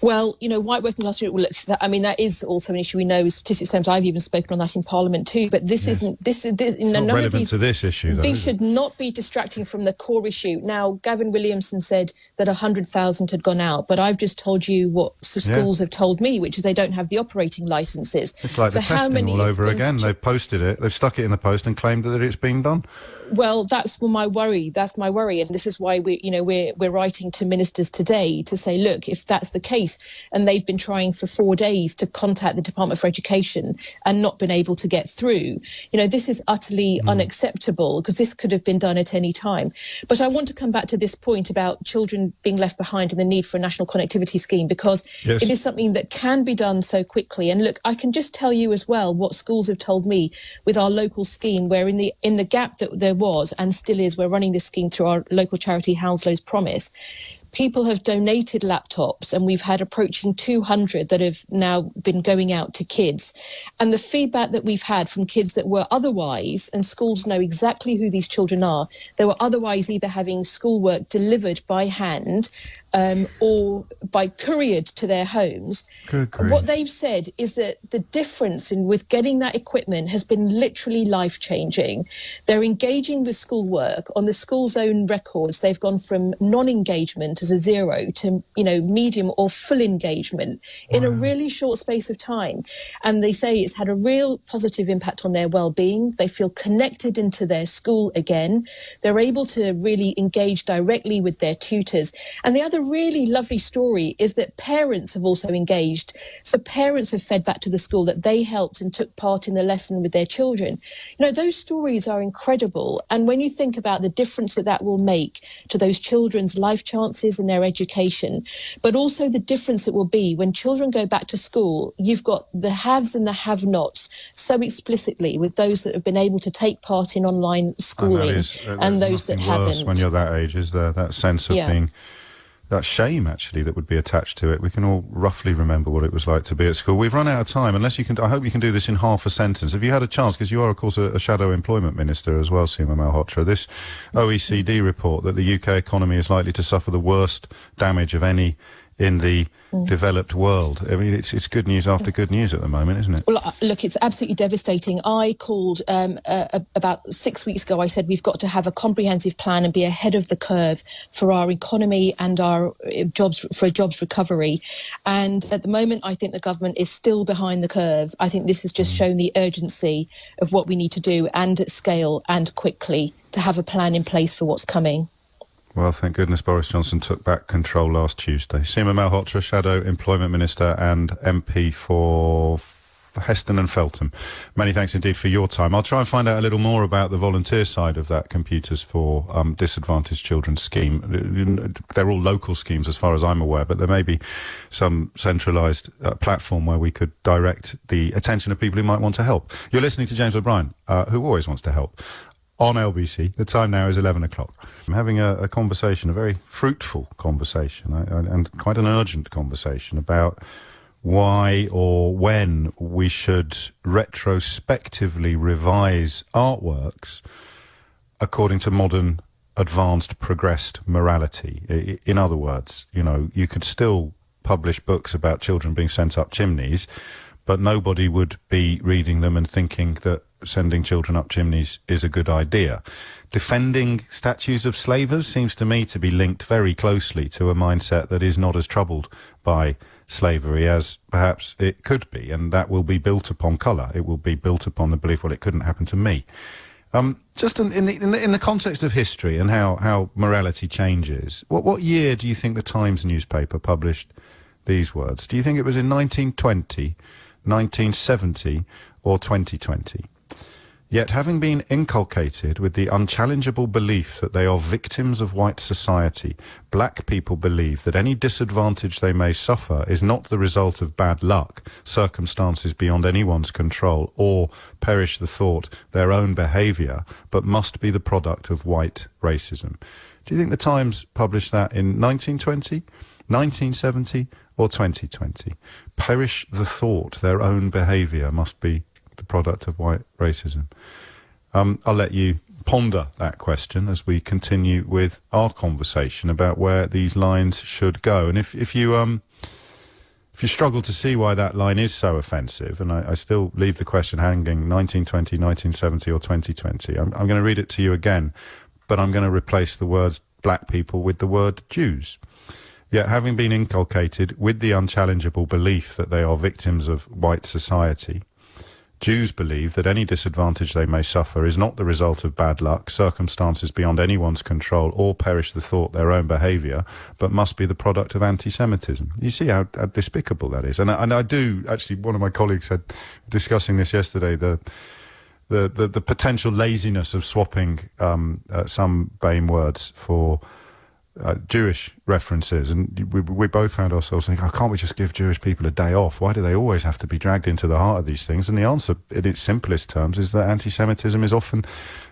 Well, white working class children, look, that is also an issue. We know statistics terms. I've even spoken on that in Parliament too. But this isn't. This it's not relevant to this issue, though. These should not be distracting from the core issue. Now, Gavin Williamson said that 100,000 had gone out, but I've just told you what schools have told me, which is they don't have the operating licences. It's like the testing all over again. They've posted it. They've stuck it in the post and claimed that it's been done. Well, that's my worry. That's my worry, and this is why we're writing to ministers today to say, look, if that's the case, and they've been trying for 4 days to contact the Department for Education and not been able to get through, this is utterly unacceptable, because this could have been done at any time. But I want to come back to this point about children being left behind and the need for a national connectivity scheme, because it is something that can be done so quickly. And look, I can just tell you as well what schools have told me with our local scheme, where in the gap that there was and still is, we're running this scheme through our local charity Hounslow's Promise. People have donated laptops, and we've had approaching 200 that have now been going out to kids. And the feedback that we've had from kids that were otherwise, and schools know exactly who these children are, they were otherwise either having schoolwork delivered by hand or by couriered to their homes. What they've said is that the difference with getting that equipment has been literally life-changing. They're engaging with schoolwork on the school's own records. They've gone from non-engagement as a 0 to medium or full engagement in a really short space of time. And they say it's had a real positive impact on their well-being. They feel connected into their school again. They're able to really engage directly with their tutors. And the other really lovely story is that parents have also engaged. So parents have fed back to the school that they helped and took part in the lesson with their children. Those stories are incredible. And when you think about the difference that will make to those children's life chances and their education, but also the difference it will be when children go back to school, you've got the haves and the have-nots so explicitly with those that have been able to take part in online schooling and those that haven't. When you're that age, is there that sense of being... that shame, actually, that would be attached to it. We can all roughly remember what it was like to be at school. We've run out of time. I hope you can do this in half a sentence. Have you had a chance, because you are, of course, a shadow employment minister as well, Seema Malhotra, this OECD report that the UK economy is likely to suffer the worst damage of any in the developed world. I mean, it's good news after good news at the moment, isn't it? Well, look, it's absolutely devastating. I called about 6 weeks ago. I said we've got to have a comprehensive plan and be ahead of the curve for our economy and our jobs recovery. And at the moment, I think the government is still behind the curve. I think this has just shown the urgency of what we need to do, and at scale and quickly, to have a plan in place for what's coming. Well, thank goodness Boris Johnson took back control last Tuesday. Seema Malhotra, Shadow Employment Minister and MP for Heston and Feltham. Many thanks indeed for your time. I'll try and find out a little more about the volunteer side of that Computers for Disadvantaged Children scheme. They're all local schemes as far as I'm aware, but there may be some centralised platform where we could direct the attention of people who might want to help. You're listening to James O'Brien, who always wants to help, on LBC. The time now is 11 o'clock. I'm having a conversation, a very fruitful conversation, and quite an urgent conversation about why or when we should retrospectively revise artworks according to modern, advanced, progressed morality. In other words, you could still publish books about children being sent up chimneys, but nobody would be reading them and thinking that sending children up chimneys is a good idea. Defending statues of slavers seems to me to be linked very closely to a mindset that is not as troubled by slavery as perhaps it could be, and that will be built upon colour. It will be built upon the belief, well, it couldn't happen to me. Just in the context of history and how morality changes, what year do you think the Times newspaper published these words? Do you think it was in 1920, 1970, or 2020? Yet, having been inculcated with the unchallengeable belief that they are victims of white society, black people believe that any disadvantage they may suffer is not the result of bad luck, circumstances beyond anyone's control, or, perish the thought, their own behaviour, but must be the product of white racism. Do you think the Times published that in 1920, 1970, or 2020? Perish the thought, their own behaviour must be the product of white racism. I'll let you ponder that question as we continue with our conversation about where these lines should go. And if you struggle to see why that line is so offensive, and I still leave the question hanging, 1920, 1970 or 2020, I'm going to read it to you again, but I'm going to replace the words black people with the word Jews. Yet having been inculcated with the unchallengeable belief that they are victims of white society, Jews believe that any disadvantage they may suffer is not the result of bad luck, circumstances beyond anyone's control, or, perish the thought, their own behaviour, but must be the product of anti-Semitism. You see how despicable that is. And I do, actually, one of my colleagues said, discussing this yesterday, the potential laziness of swapping some BAME words for Jewish references, and we both found ourselves thinking, oh, can't we just give Jewish people a day off? Why do they always have to be dragged into the heart of these things? And the answer, in its simplest terms, is that anti-Semitism is often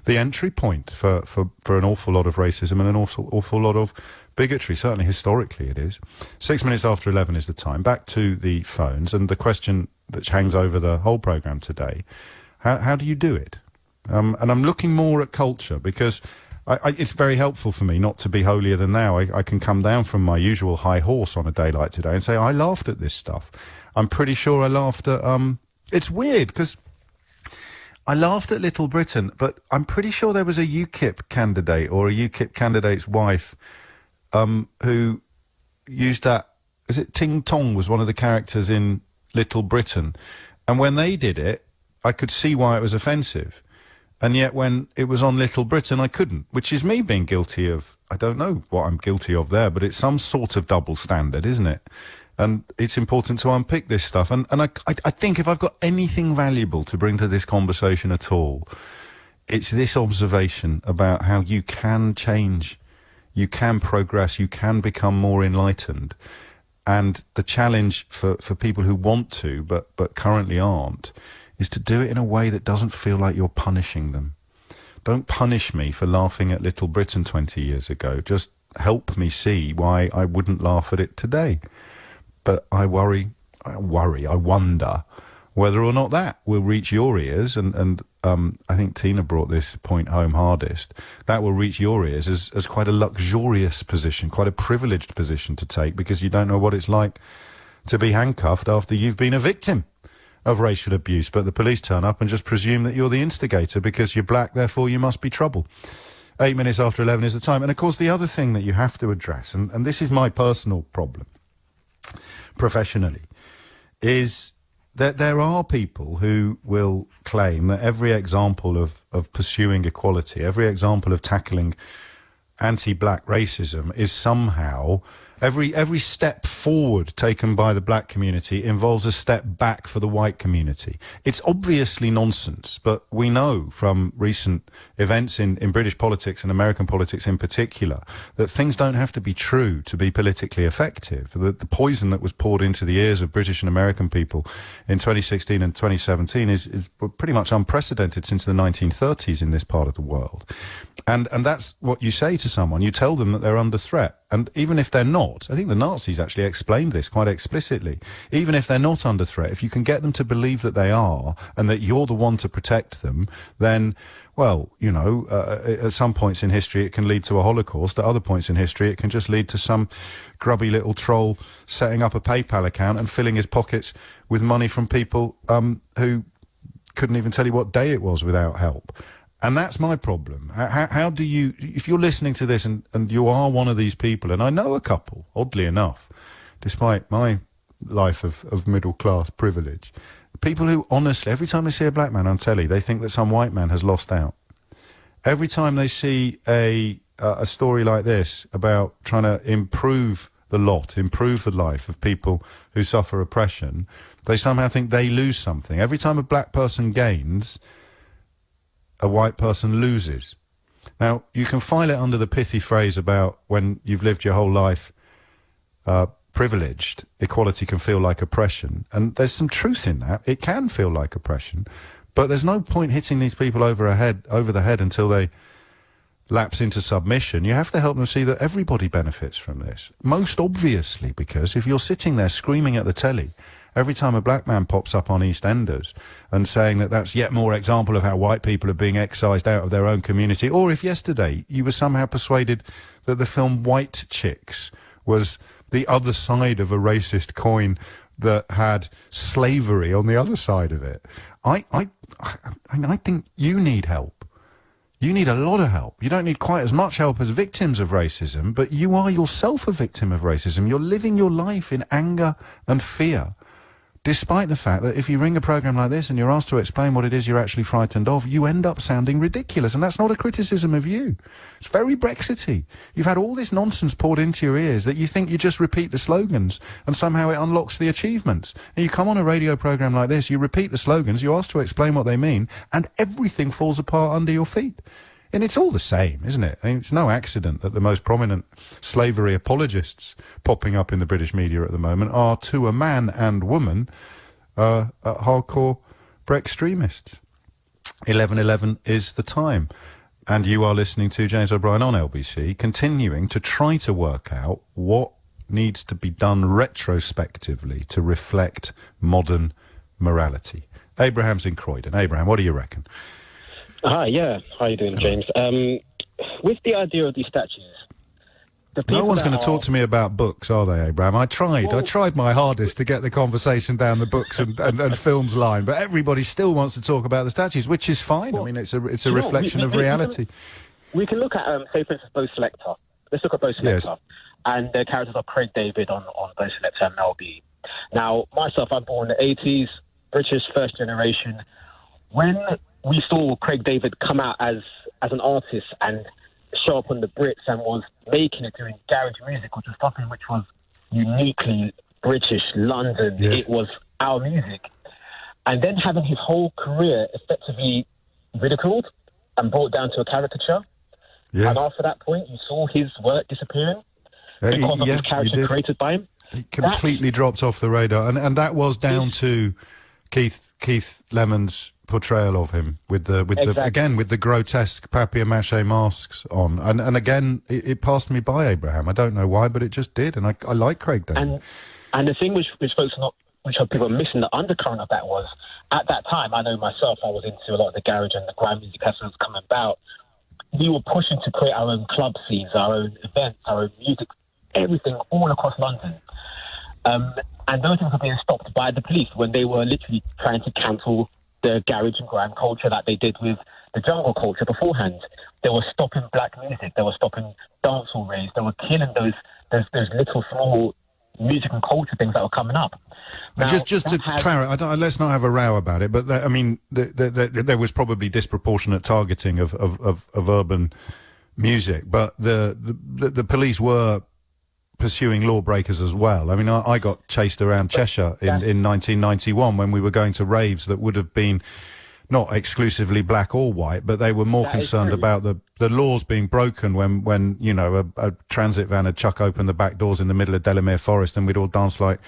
the entry point for an awful lot of racism and an awful lot of bigotry. Certainly historically it is. 6 minutes after 11 is the time. Back to the phones, and the question that hangs over the whole programme today, how do you do it? And I'm looking more at culture, because it's very helpful for me not to be holier than thou. I can come down from my usual high horse on a day like today and say, I laughed at this stuff. I'm pretty sure I laughed at... it's weird, because I laughed at Little Britain, but I'm pretty sure there was a UKIP candidate or a UKIP candidate's wife who used that... Is it Ting Tong was one of the characters in Little Britain? And when they did it, I could see why it was offensive. And yet when it was on Little Britain, I couldn't, which is me being guilty of, I don't know what I'm guilty of there, but it's some sort of double standard, isn't it? And it's important to unpick this stuff. And I think if I've got anything valuable to bring to this conversation at all, it's this observation about how you can change, you can progress, you can become more enlightened. And the challenge for people who want to, but currently aren't, is to do it in a way that doesn't feel like you're punishing them. Don't punish me for laughing at Little Britain 20 years ago. Just help me see why I wouldn't laugh at it today. But I wonder whether or not that will reach your ears, and I think Tina brought this point home hardest, that will reach your ears as quite a luxurious position, quite a privileged position to take, because you don't know what it's like to be handcuffed after you've been a victim of racial abuse, but the police turn up and just presume that you're the instigator because you're black, therefore you must be trouble. 8 minutes after 11 is the time. And of course the other thing that you have to address, and this is my personal problem professionally, is that there are people who will claim that every example of pursuing equality, every example of tackling anti-black racism is somehow... Every step forward taken by the black community involves a step back for the white community. It's obviously nonsense, but we know from recent events in British politics and American politics in particular that things don't have to be true to be politically effective. The poison that was poured into the ears of British and American people in 2016 and 2017 is pretty much unprecedented since the 1930s in this part of the world. And that's what you say to someone. You tell them that they're under threat. And even if they're not, I think the Nazis actually explained this quite explicitly. Even if they're not under threat, if you can get them to believe that they are and that you're the one to protect them, then, well, you know, at some points in history it can lead to a Holocaust. At other points in history it can just lead to some grubby little troll setting up a PayPal account and filling his pockets with money from people who couldn't even tell you what day it was without help. And that's my problem. How do you, if you're listening to this and you are one of these people, and I know a couple, oddly enough, despite my life of middle-class privilege. People who, honestly, every time they see a black man on telly, they think that some white man has lost out. Every time they see a story like this about trying to improve the life of people who suffer oppression, they somehow think they lose something. Every time a black person gains, a white person loses. Now, you can file it under the pithy phrase about when you've lived your whole life privileged, equality can feel like oppression. And there's some truth in that. It can feel like oppression. But there's no point hitting these people over the head until they lapse into submission. You have to help them see that everybody benefits from this. Most obviously, because if you're sitting there screaming at the telly every time a black man pops up on EastEnders and saying that that's yet more example of how white people are being excised out of their own community, or if yesterday you were somehow persuaded that the film White Chicks was the other side of a racist coin that had slavery on the other side of it, I think you need help. You need a lot of help. You don't need quite as much help as victims of racism, but you are yourself a victim of racism. You're living your life in anger and fear, despite the fact that if you ring a programme like this and you're asked to explain what it is you're actually frightened of, you end up sounding ridiculous. And that's not a criticism of you. It's very Brexity. You've had all this nonsense poured into your ears that you think you just repeat the slogans and somehow it unlocks the achievements. And you come on a radio programme like this, you repeat the slogans, you ask to explain what they mean, and everything falls apart under your feet. And it's all the same, isn't it? I mean, it's no accident that the most prominent slavery apologists popping up in the British media at the moment are, to a man and woman, hardcore extremists. 11:11 is the time. And you are listening to James O'Brien on LBC, continuing to try to work out what needs to be done retrospectively to reflect modern morality. Abraham's in Croydon. Abraham, what do you reckon? Hi, yeah. How are you doing, James? With the idea of these statues, no one's going to talk to me about books, are they, Abraham? I tried my hardest to get the conversation down the books and films line, but everybody still wants to talk about the statues, which is fine. Well, I mean, it's a reflection of reality. We can look at, say, for instance, Bo Selector. Let's look at Bo Selector. Yes. And the characters of Craig David on Bo Selector and Mel B. Now, myself, I'm born in the 80s, British first generation. When we saw Craig David come out as an artist and show up on the Brits and was making it doing garage music, which was something which was uniquely British, London. Yes. It was our music. And then having his whole career effectively ridiculed and brought down to a caricature. Yeah. And after that point, you saw his work disappearing because of his character created by him. He completely dropped off the radar. And that was down to Keith Lemon's portrayal of him with the grotesque papier-mâché masks on, and again it passed me by, Abraham. I don't know why, but it just did, and I like Craig David. And the thing which folks are not, which people are missing, the undercurrent of that was, at that time, I know myself, I was into a lot of the garage and the grime music as it was coming about. We were pushing to create our own club scenes, our own events, our own music, everything all across London. And those things were being stopped by the police when they were literally trying to cancel the garage and grime culture that they did with the jungle culture beforehand. They were stopping black music. They were stopping dancehall raves. They were killing those little small music and culture things that were coming up. Now, just to clarify, let's not have a row about it, but there was probably disproportionate targeting of urban music, but the police were pursuing lawbreakers as well. I mean, I got chased around Cheshire in 1991 when we were going to raves that would have been not exclusively black or white, but they were more concerned about the laws being broken when you know, a transit van had chuck open the back doors in the middle of Delamere Forest and we'd all dance like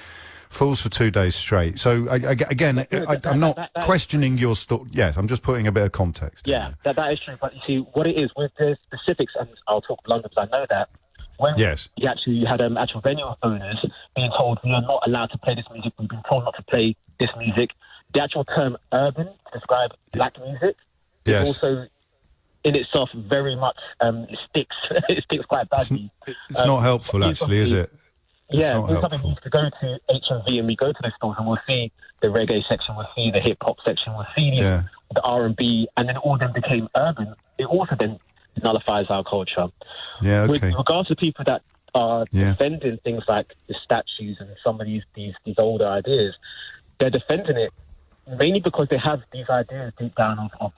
fools for 2 days straight. So I'm not questioning your story. Yes, I'm just putting a bit of context. Yeah, that is true. But you see, what it is with the specifics, and I'll talk London because I know that. When you had actual venue owners being told we are not allowed to play this music, we've been told not to play this music. The actual term urban to describe black music is also in itself very much it sticks quite badly. It's not helpful, actually, is it? It's something we used to go to HMV and we go to those stores and we'll see the reggae section, we'll see the hip hop section, we'll see the R&B, and then all of them became urban. It also then nullifies our culture. Yeah, okay. With regards to people that are Yeah. defending things like the statues and some of these older ideas. They're defending it mainly because they have these ideas deep down of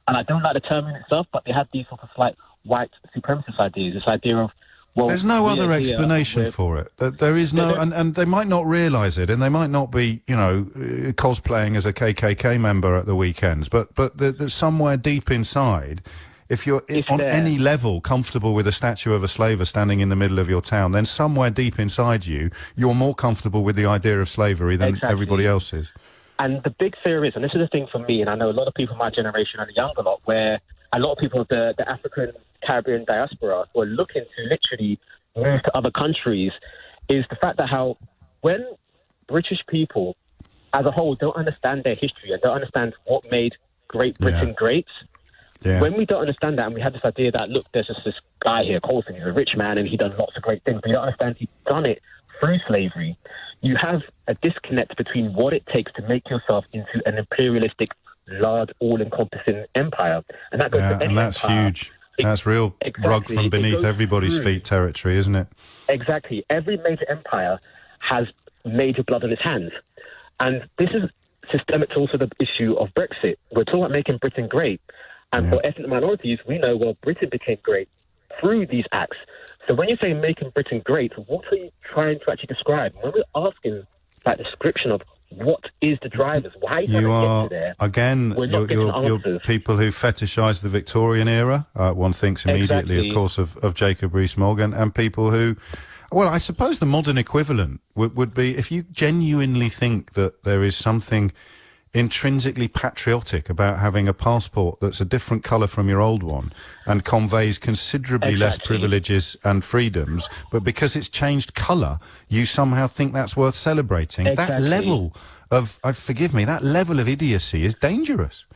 and I don't like the term in itself, but they have these sort of like white supremacist ideas. This idea of, well, there's no we other are here explanation with- for it. There is no, and they might not realise it, and they might not be, cosplaying as a KKK member at the weekends, but there's somewhere deep inside, if you're It's on there. any level comfortable with a statue of a slaver standing in the middle of your town, then somewhere deep inside you, you're more comfortable with the idea of slavery than Exactly. everybody else is. And the big fear is, and this is the thing for me, and I know a lot of people in my generation and the younger lot, where a lot of people of the African Caribbean diaspora who are looking to literally move to other countries, is the fact that how when British people as a whole don't understand their history and don't understand what made Great Britain great, when we don't understand that and we have this idea that, look, there's just this guy here, Colson, he's a rich man and he done lots of great things, but you don't understand he's done it through slavery, you have a disconnect between what it takes to make yourself into an imperialistic, large, all-encompassing empire. And that goes to any and that's empire. huge. That's real rug from It beneath goes everybody's through. feet territory, isn't it? Exactly. Every major empire has major blood on its hands. And this is systemic to also the issue of Brexit. We're talking about making Britain great. And for ethnic minorities, we know, well, Britain became great through these acts. So when you say making Britain great, what are you trying to actually describe? When we're asking that description of what is the drivers, why are you trying You to are, get to there? again, We're not getting you're answers. people who fetishise the Victorian era. One thinks immediately, Exactly. of course, of Jacob Rees-Mogg, and people who, well, I suppose the modern equivalent would be if you genuinely think that there is something intrinsically patriotic about having a passport that's a different colour from your old one and conveys considerably less Exactly. privileges and freedoms, but because it's changed colour, you somehow think that's worth celebrating. That Exactly. level of, forgive me, that level of idiocy is dangerous.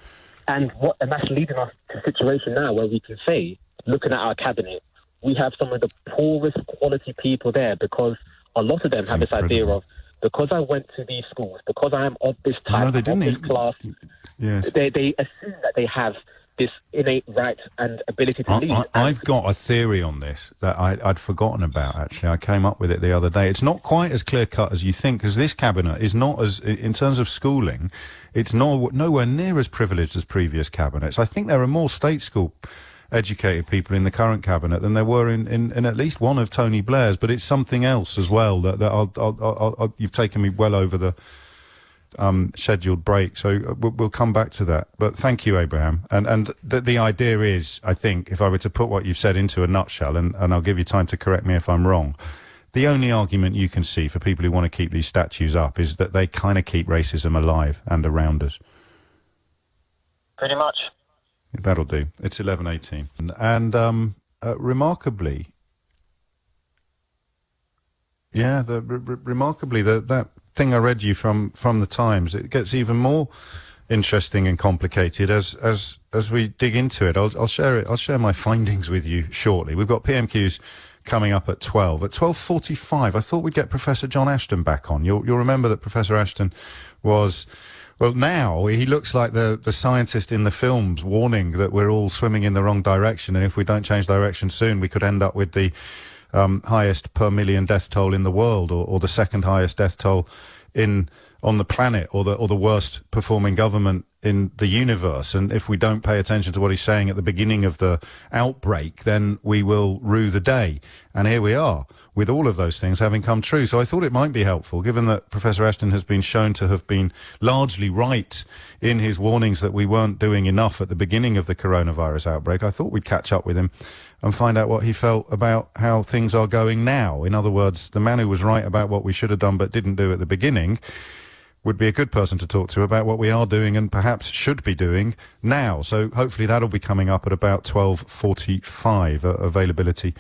And that's leading us to a situation now where we can say, looking at our cabinet, we have some of the poorest quality people there because a lot of them have this idea incredible. of, because I went to these schools, because I am of this type, they of didn't this even- class, Yes. they assume that they have this innate right and ability to lead. I've got a theory on this that I'd forgotten about, actually. I came up with it the other day. It's not quite as clear-cut as you think, because this cabinet is not as, in terms of schooling, it's nowhere near as privileged as previous cabinets. I think there are more state school educated people in the current cabinet than there were in at least one of Tony Blair's, but it's something else as well that I'll you've taken me well over the scheduled break, so we'll come back to that. But thank you, Abraham. And the idea is, I think, if I were to put what you've said into a nutshell, and I'll give you time to correct me if I'm wrong, the only argument you can see for people who want to keep these statues up is that they kind of keep racism alive and around us. Pretty much. That'll do. It's 11:18, and remarkably, remarkably, that thing I read you from the Times, it gets even more interesting and complicated as we dig into it. I'll share it. I'll share my findings with you shortly. We've got PMQs coming up at 12. At 12:45, I thought we'd get Professor John Ashton back on. You'll remember that Professor Ashton was. Well, now he looks like the scientist in the films warning that we're all swimming in the wrong direction, and if we don't change direction soon, we could end up with the highest per million death toll in the world, or the second highest death toll on the planet, or the worst performing government in the universe. And if we don't pay attention to what he's saying at the beginning of the outbreak, then we will rue the day. And here we are, with all of those things having come true. So I thought it might be helpful, given that Professor Ashton has been shown to have been largely right in his warnings that we weren't doing enough at the beginning of the coronavirus outbreak. I thought we'd catch up with him and find out what he felt about how things are going now. In other words, the man who was right about what we should have done but didn't do at the beginning would be a good person to talk to about what we are doing and perhaps should be doing now. So hopefully that'll be coming up at about 12:45, availability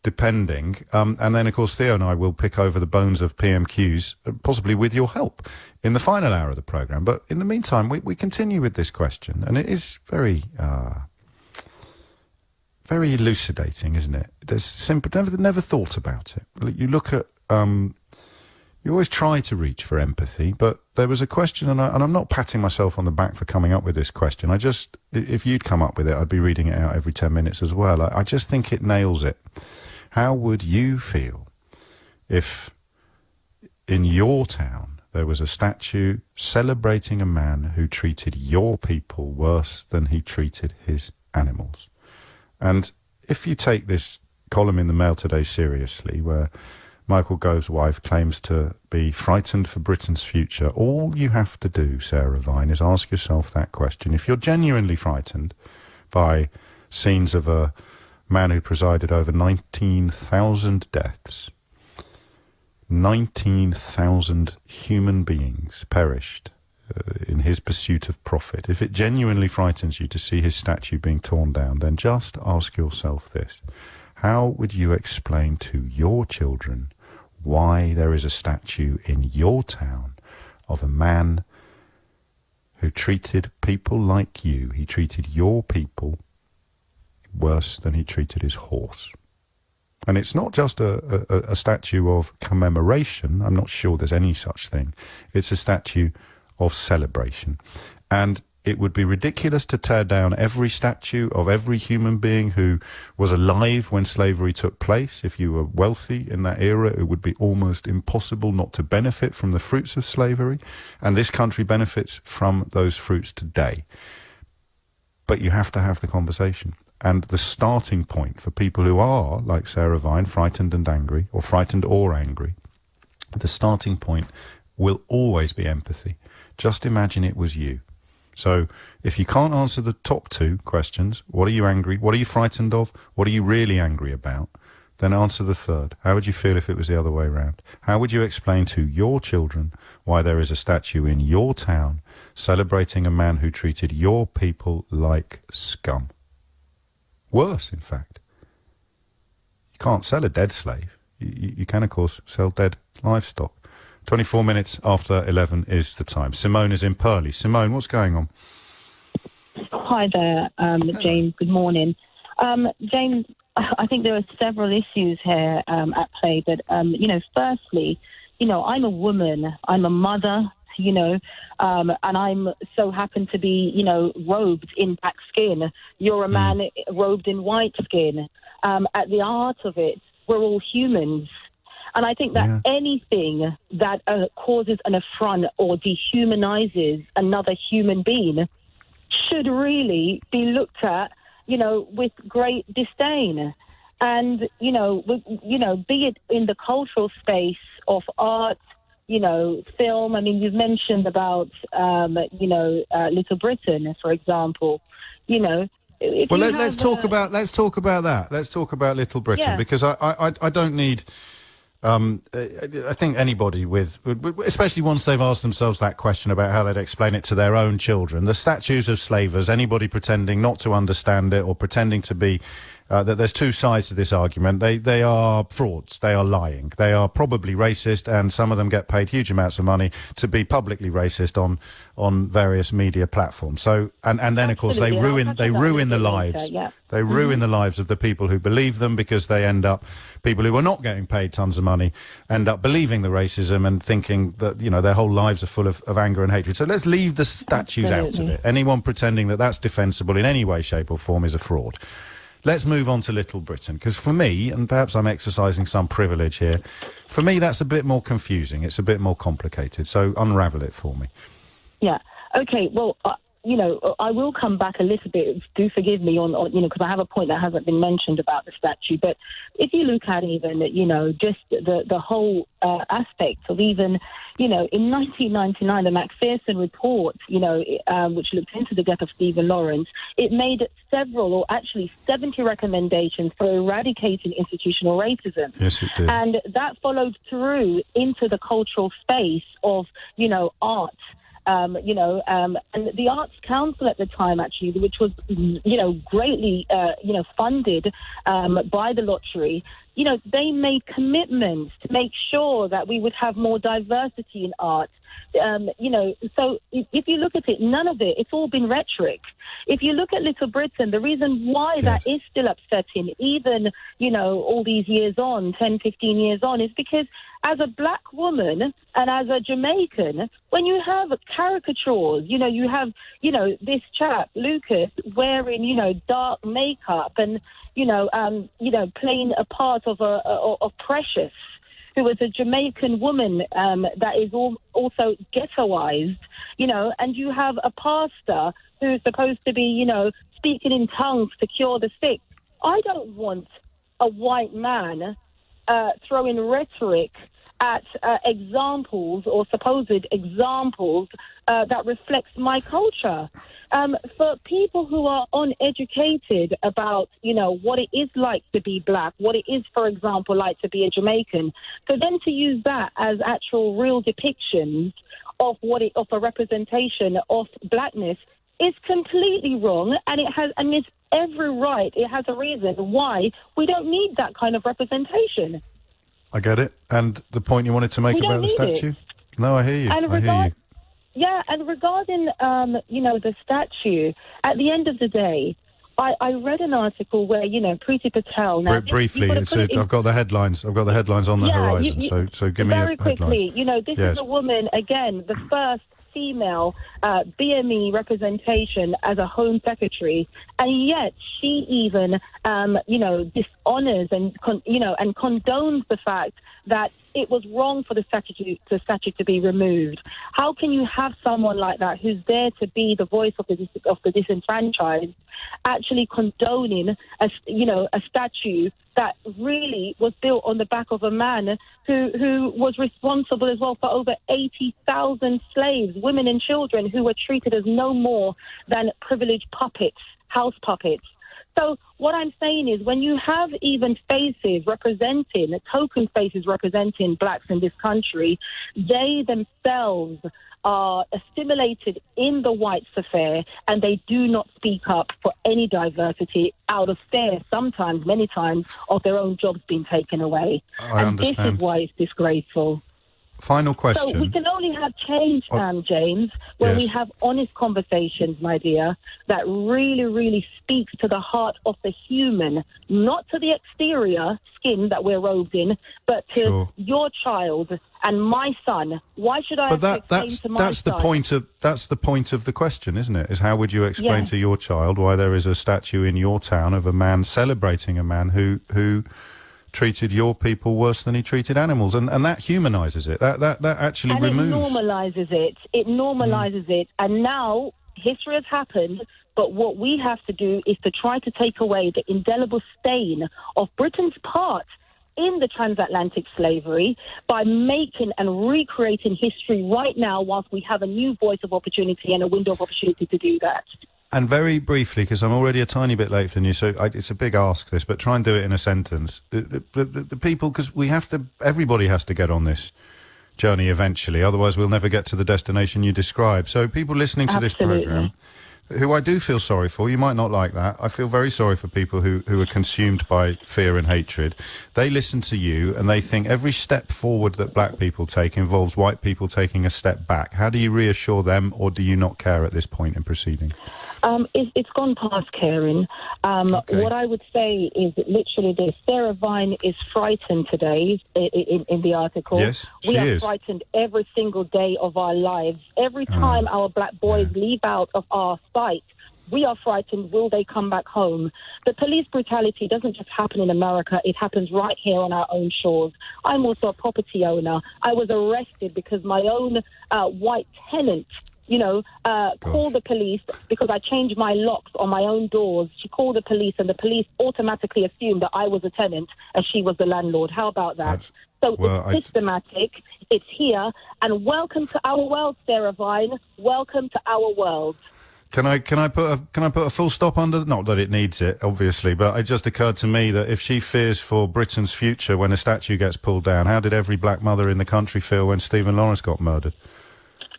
depending. And then, of course, Theo and I will pick over the bones of PMQs, possibly with your help, in the final hour of the programme. But in the meantime, we continue with this question, and it is very elucidating, isn't it? There's simple, never thought about it. You look at... you always try to reach for empathy, but there was a question, and I'm not patting myself on the back for coming up with this question. If you'd come up with it, I'd be reading it out every 10 minutes as well. I just think it nails it. How would you feel if in your town there was a statue celebrating a man who treated your people worse than he treated his animals? And if you take this column in the Mail today seriously, where Michael Gove's wife claims to be frightened for Britain's future, all you have to do, Sarah Vine, is ask yourself that question. If you're genuinely frightened by scenes of a man who presided over 19,000 deaths, 19,000 human beings perished in his pursuit of profit, if it genuinely frightens you to see his statue being torn down, then just ask yourself this. How would you explain to your children why there is a statue in your town of a man who treated people like you? He treated your people worse than he treated his horse. And it's not just a statue of commemoration. I'm not sure there's any such thing. It's a statue of celebration. And it would be ridiculous to tear down every statue of every human being who was alive when slavery took place. If you were wealthy in that era, it would be almost impossible not to benefit from the fruits of slavery. And this country benefits from those fruits today. But you have to have the conversation. And the starting point for people who are, like Sarah Vine, frightened and angry, or frightened or angry, the starting point will always be empathy. Just imagine it was you. So if you can't answer the top two questions, what are you angry, what are you frightened of, what are you really angry about, then answer the third. How would you feel if it was the other way around? How would you explain to your children why there is a statue in your town celebrating a man who treated your people like scum? Worse, in fact. You can't sell a dead slave. You can, of course, sell dead livestock. 24 minutes after 11 is the time. Simone is in Purley. Simone, what's going on? Hi there, James. Good morning. James, I think there are several issues here at play. But, firstly, I'm a woman. I'm a mother, and I'm so happen to be, robed in black skin. You're a man robed in white skin. At the heart of it, we're all humans. And I think that anything that causes an affront or dehumanizes another human being should really be looked at, with great disdain. And, be it in the cultural space of art, film. I mean, you've mentioned about, Little Britain, for example, let's talk about that. Let's talk about Little Britain, because I don't need... I think anybody especially once they've asked themselves that question about how they'd explain it to their own children, the statues of slavers, anybody pretending not to understand it or pretending to be, that there's two sides to this argument. They are frauds. They are lying. They are probably racist, and some of them get paid huge amounts of money to be publicly racist on various media platforms. So, and then of course they ruin the lives. They ruin the lives of the people who believe them, because they end up, people who are not getting paid tons of money end up believing the racism and thinking that, their whole lives are full of anger and hatred. So let's leave the statues out of it. Anyone pretending that that's defensible in any way, shape or form is a fraud. Let's move on to Little Britain, because for me, and perhaps I'm exercising some privilege here, for me that's a bit more confusing. It's a bit more complicated. So unravel it for me. Yeah. Okay. Well, I will come back a little bit. Do forgive me on because I have a point that hasn't been mentioned about the statue. But if you look at even, just the whole aspect of even, in 1999, the Macpherson report, which looked into the death of Stephen Lawrence, it made several, or actually 70 recommendations for eradicating institutional racism. Yes, it did. And that followed through into the cultural space of, art. And the Arts Council at the time, actually, which was, greatly, funded by the lottery, they made commitments to make sure that we would have more diversity in art. So if you look at it, none of it, it's all been rhetoric. If you look at Little Britain, the reason why that is still upsetting, even, all these years on, 10, 15 years on, is because as a black woman and as a Jamaican, when you have caricatures, you have, this chap, Lucas, wearing, dark makeup and, playing a part of Precious, who was a Jamaican woman that is also ghettoized, and you have a pastor who's supposed to be, speaking in tongues to cure the sick. I don't want a white man throwing rhetoric at examples or supposed examples that reflects my culture. For people who are uneducated about, what it is like to be black, what it is, for example, like to be a Jamaican, for them to use that as actual real depictions of of a representation of blackness is completely wrong, and it's every right. It has a reason why we don't need that kind of representation. I get it. And the point you wanted to make about the statue? No, I hear you. I hear you. Yeah, and regarding, the statue, at the end of the day, I read an article where, Priti Patel... Now, briefly, I've got the headlines. I've got the headlines on the horizon, so give me very quickly, headlines. This is a woman, again, the first female BME representation as a Home Secretary, and yet she even, dishonors and condones the fact that it was wrong for the statue to be removed. How can you have someone like that who's there to be the voice of the disenfranchised actually condoning a statue that really was built on the back of a man who was responsible as well for over 80,000 slaves, women and children who were treated as no more than privileged puppets, house puppets. So what I'm saying is when you have even token faces representing blacks in this country, they themselves are assimilated in the white affair and they do not speak up for any diversity out of fear, sometimes, many times, of their own jobs being taken away. I understand. This is why it's disgraceful. Final question. So we can only have change, James, when we have honest conversations, my dear, that really, really speaks to the heart of the human, not to the exterior skin that we're robed in, but to your child and my son. Why should I that's the point of the question, isn't it? Is how would you explain to your child why there is a statue in your town of a man celebrating a man who treated your people worse than he treated animals, and that humanises it. That actually removes. It normalises it, and now history has happened. But what we have to do is to try to take away the indelible stain of Britain's part in the transatlantic slavery by making and recreating history right now, whilst we have a new voice of opportunity and a window of opportunity to do that. And very briefly, because I'm already a tiny bit late than you, so it's a big ask this, but try and do it in a sentence. The people, because everybody has to get on this journey eventually, otherwise we'll never get to the destination you describe. So people listening to this programme, who I do feel sorry for, you might not like that, I feel very sorry for people who are consumed by fear and hatred. They listen to you and they think every step forward that black people take involves white people taking a step back. How do you reassure them, or do you not care at this point in proceeding? It's gone past caring. What I would say is that literally this. Sarah Vine is frightened today in the article. Yes, we are frightened every single day of our lives. Every time our black boys leave out of our sight, we are frightened. Will they come back home? The police brutality doesn't just happen in America. It happens right here on our own shores. I'm also a property owner. I was arrested because my own white tenant called the police because I changed my locks on my own doors. She called the police and the police automatically assumed that I was a tenant and she was the landlord. How about that? It's systematic. It's here. And welcome to our world, Sarah Vine. Welcome to our world. Can I put a full stop under? Not that it needs it, obviously, but it just occurred to me that if she fears for Britain's future when a statue gets pulled down, how did every black mother in the country feel when Stephen Lawrence got murdered?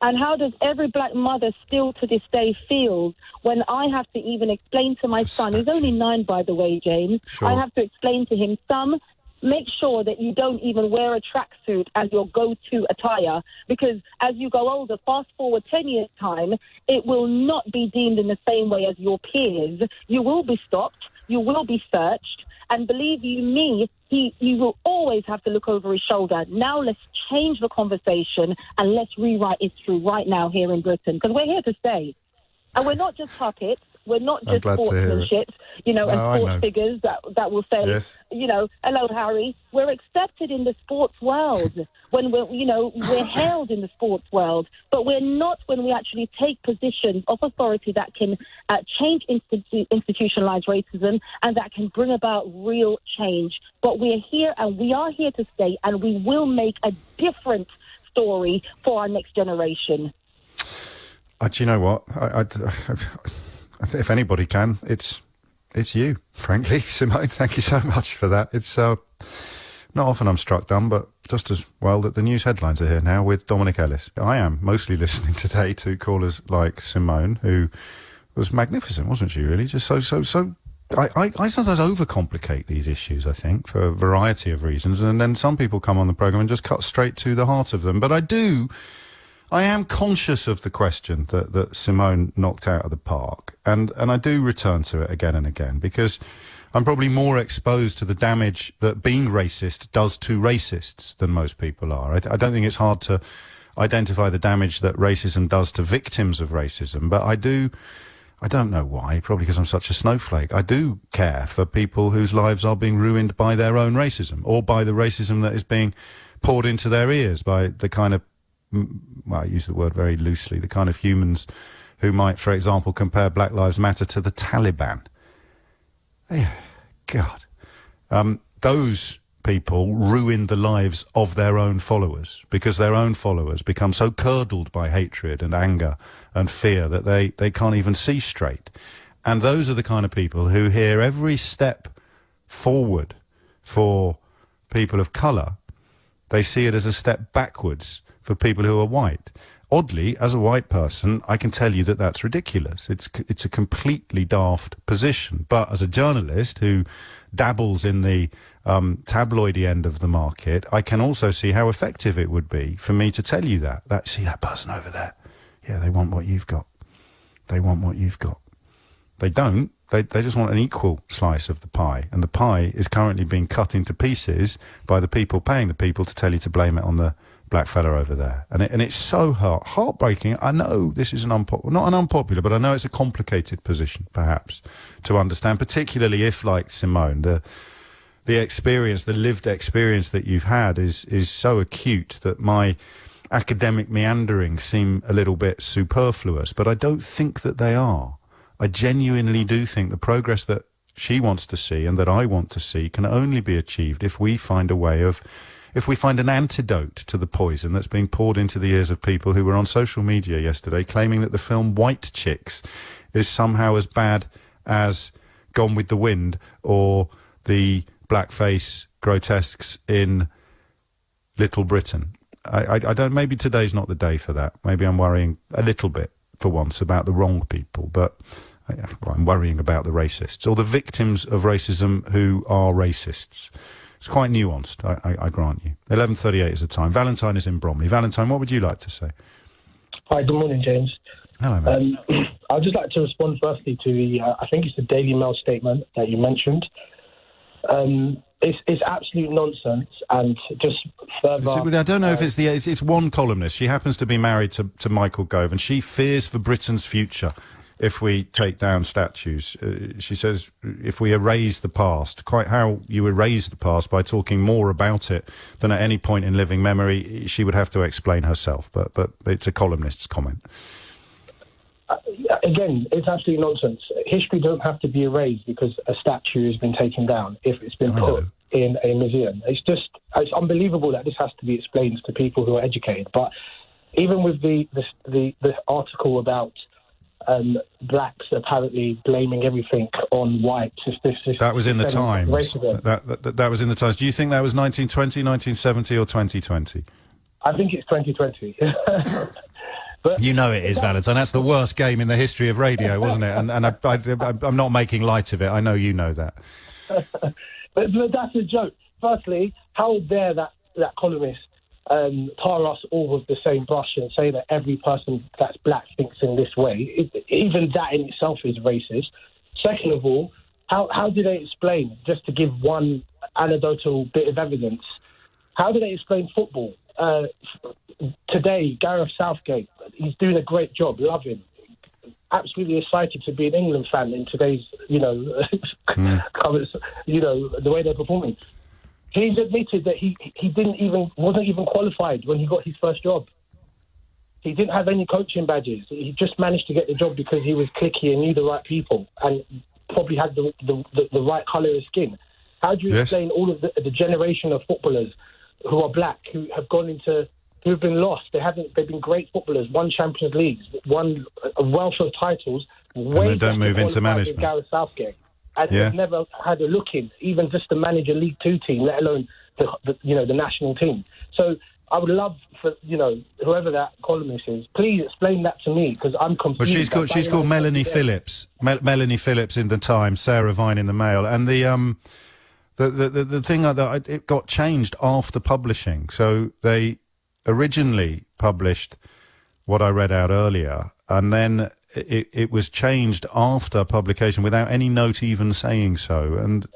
And how does every black mother still to this day feel when I have to even explain to my son, who's only 9, by the way, James, I have to explain to him, son, make sure that you don't even wear a tracksuit as your go-to attire, because as you go older, fast forward 10 years' time, it will not be deemed in the same way as your peers. You will be stopped, you will be searched, and believe you me, you will always have to look over his shoulder. Now let's change the conversation and let's rewrite history right now here in Britain, because we're here to stay. And we're not just puppets. We're not just sportsmanship, and sports figures that will say, yes, hello, Harry. We're accepted in the sports world when we're hailed in the sports world, but we're not when we actually take positions of authority that can change institutionalized racism and that can bring about real change. But we're here and we are here to stay, and we will make a different story for our next generation. Do you know what? If anybody can, it's you, frankly, Simone. Thank you so much for that. It's not often I'm struck dumb, but just as well that the news headlines are here now with Dominic Ellis. I am mostly listening today to callers like Simone, who was magnificent, wasn't she, really? Just so... I sometimes overcomplicate these issues, I think, for a variety of reasons, and then some people come on the programme and just cut straight to the heart of them. But I am conscious of the question that Simone knocked out of the park, and I do return to it again and again, because I'm probably more exposed to the damage that being racist does to racists than most people are. I don't think it's hard to identify the damage that racism does to victims of racism, but I don't know why, probably because I'm such a snowflake, I do care for people whose lives are being ruined by their own racism, or by the racism that is being poured into their ears by the kind of, well, I use the word very loosely, the kind of humans who might, for example, compare Black Lives Matter to the Taliban. Yeah, God. Those people ruin the lives of their own followers, because their own followers become so curdled by hatred and anger and fear that they can't even see straight. And those are the kind of people who hear every step forward for people of colour, they see it as a step backwards for people who are white. Oddly, as a white person, I can tell you that that's ridiculous. It's a completely daft position. But as a journalist who dabbles in the tabloidy end of the market, I can also see how effective it would be for me to tell you that see that person over there? Yeah, they want what you've got. They want what you've got. They don't. They just want an equal slice of the pie. And the pie is currently being cut into pieces by the people paying the people to tell you to blame it on the black fella over there. And it's so heartbreaking. I know this is not an unpopular, but I know it's a complicated position, perhaps, to understand, particularly if, like Simone, the experience, the lived experience that you've had is so acute that my academic meanderings seem a little bit superfluous, but I don't think that they are. I genuinely do think the progress that she wants to see and that I want to see can only be achieved if we find an antidote to the poison that's being poured into the ears of people who were on social media yesterday claiming that the film White Chicks is somehow as bad as Gone with the Wind or the blackface grotesques in Little Britain. I don't, maybe today's not the day for that. Maybe I'm worrying a little bit for once about the wrong people, but I'm worrying about the racists or the victims of racism who are racists. It's quite nuanced, I grant you. 11:38 is the time. Valentine is in Bromley. Valentine, what would you like to say? Hi, good morning, James. Hello, mate. I'd just like to respond firstly to the, I think it's the Daily Mail statement that you mentioned. It's absolute nonsense, and just further... I don't know if it's one columnist. She happens to be married to Michael Gove, and she fears for Britain's future if we take down statues. She says if we erase the past, quite how you erase the past by talking more about it than at any point in living memory, she would have to explain herself, but it's a columnist's comment. Again, it's absolutely nonsense. History doesn't have to be erased because a statue has been taken down if it's been put in a museum. It's unbelievable that this has to be explained to people who are educated. But even with the article about blacks apparently blaming everything on whites. That was in the Times. That was in the Times. Do you think that was 1920, 1970 or 2020? I think it's 2020. But you know it is, Valentine. That's the worst game in the history of radio, wasn't it? And I'm not making light of it. I know you know that. but that's a joke. firstly, how dare that columnist tar us all with the same brush and say that every person that's black thinks in this way. Even that in itself is racist. Second of all, how do they explain, just to give one anecdotal bit of evidence, how do they explain football? Today, Gareth Southgate, he's doing a great job, love him. Absolutely excited to be an England fan in today's, comments, the way they're performing. He's admitted that he wasn't even qualified when he got his first job. He didn't have any coaching badges. He just managed to get the job because he was cliquey and knew the right people and probably had the right colour of skin. How do you explain all of the generation of footballers who are black, who have been lost? They've been great footballers, won Champions Leagues, won a wealth of titles. And they don't move into management. Gareth Southgate. And they've never had a look in, even just to manage a League Two team, let alone the national team. So I would love for whoever that columnist is, please explain that to me, because I'm confused. Well, she's called Melanie Phillips. Melanie Phillips in the Times, Sarah Vine in the Mail, and the thing that it got changed after publishing. So they originally published what I read out earlier, and then it was changed after publication without any note even saying so. And,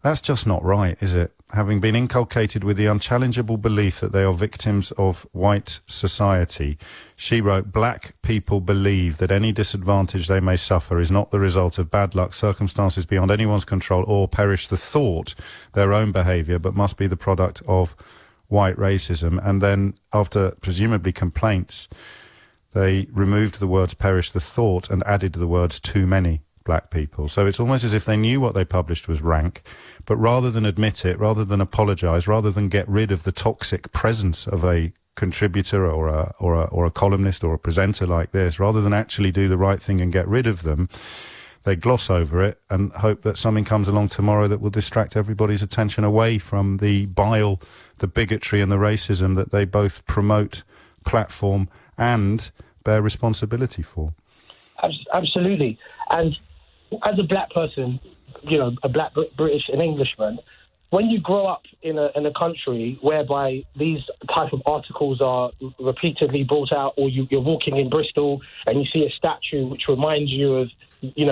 that's just not right, is it? Having been inculcated with the unchallengeable belief that they are victims of white society, she wrote, black people believe that any disadvantage they may suffer is not the result of bad luck, circumstances beyond anyone's control, or perish the thought, their own behaviour, but must be the product of white racism. And then, after presumably complaints, they removed the words perish the thought and added the words too many black people. So it's almost as if they knew what they published was rank, but rather than admit it, rather than apologise, rather than get rid of the toxic presence of a contributor or a columnist or a presenter like this, rather than actually do the right thing and get rid of them, they gloss over it and hope that something comes along tomorrow that will distract everybody's attention away from the bile, the bigotry and the racism that they both promote, platform and bear responsibility for. Absolutely. And as a black person, a black British and Englishman, when you grow up in a country whereby these type of articles are repeatedly brought out, or you're walking in Bristol and you see a statue which reminds you of,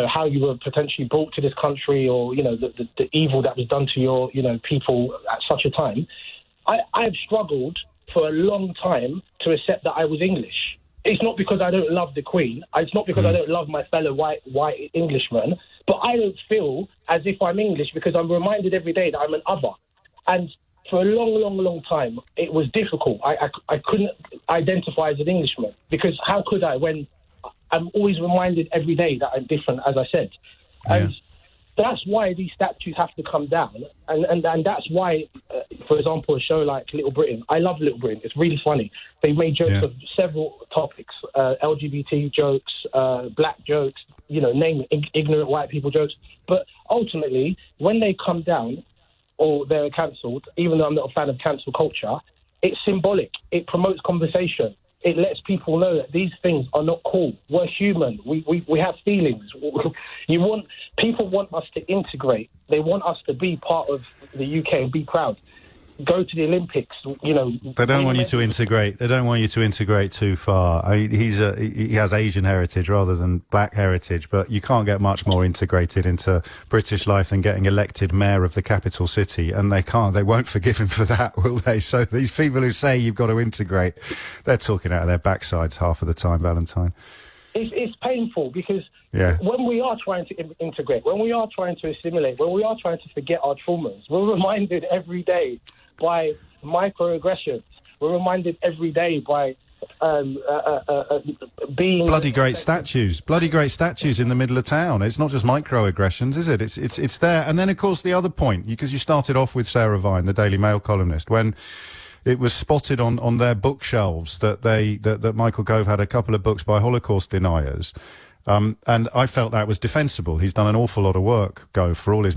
how you were potentially brought to this country, or, the evil that was done to your, people at such a time, I've struggled for a long time to accept that I was English. It's not because I don't love the Queen. It's not because I don't love my fellow white Englishmen. But I don't feel as if I'm English because I'm reminded every day that I'm an other. And for a long time, it was difficult. I couldn't identify as an Englishman, because how could I when I'm always reminded every day that I'm different, as I said. And that's why these statues have to come down. And that's why, for example, a show like Little Britain, I love Little Britain. It's really funny. They made jokes of several topics, LGBT jokes, black jokes, name it, ignorant white people jokes. But ultimately, when they come down or they're cancelled, even though I'm not a fan of cancel culture, it's symbolic. It promotes conversation. It lets people know that these things are not cool. We're human. We have feelings. People want us to integrate. They want us to be part of the UK and be proud. Go to the Olympics, They don't want you to integrate. They don't want you to integrate too far. He has Asian heritage rather than black heritage, but you can't get much more integrated into British life than getting elected mayor of the capital city, and they can't. They won't forgive him for that, will they? So these people who say you've got to integrate, they're talking out of their backsides half of the time, Valentine. It's painful because when we are trying to integrate, when we are trying to assimilate, when we are trying to forget our traumas, we're reminded every day by microaggressions. We're reminded every day by being bloody great statues in the middle of town. It's not just microaggressions, is it? It's there. And then, of course, the other point, because you started off with Sarah Vine, the Daily Mail columnist, when it was spotted on their bookshelves that Michael Gove had a couple of books by Holocaust deniers. And I felt that was defensible. He's done an awful lot of work, Gove, for all his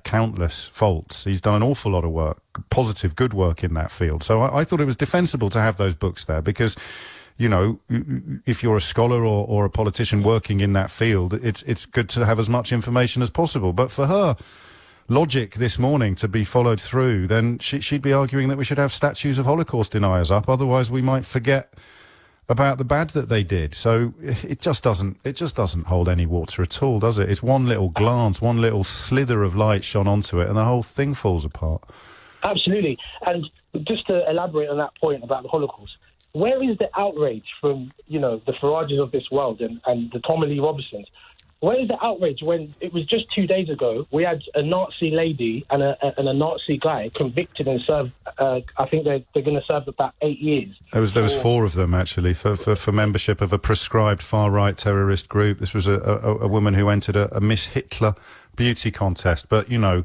countless faults. He's done an awful lot of work, positive, good work in that field. So I thought it was defensible to have those books there because, if you're a scholar or a politician working in that field, it's good to have as much information as possible. But for her, logic this morning to be followed through, then she'd be arguing that we should have statues of Holocaust deniers up. Otherwise, we might forget about the bad that they did. So it just doesn't hold any water at all, does it? It's one little glance, one little slither of light shone onto it, and the whole thing falls apart. Absolutely. And just to elaborate on that point about the Holocaust, where is the outrage from, the Farages of this world and the Tommy Lee Robinsons? Where is the outrage when it was just 2 days ago we had a Nazi lady and a Nazi guy convicted and served, I think they're going to serve about 8 years. There was 4 of them, actually, for membership of a prescribed far-right terrorist group. This was a woman who entered a Miss Hitler beauty contest. But, you know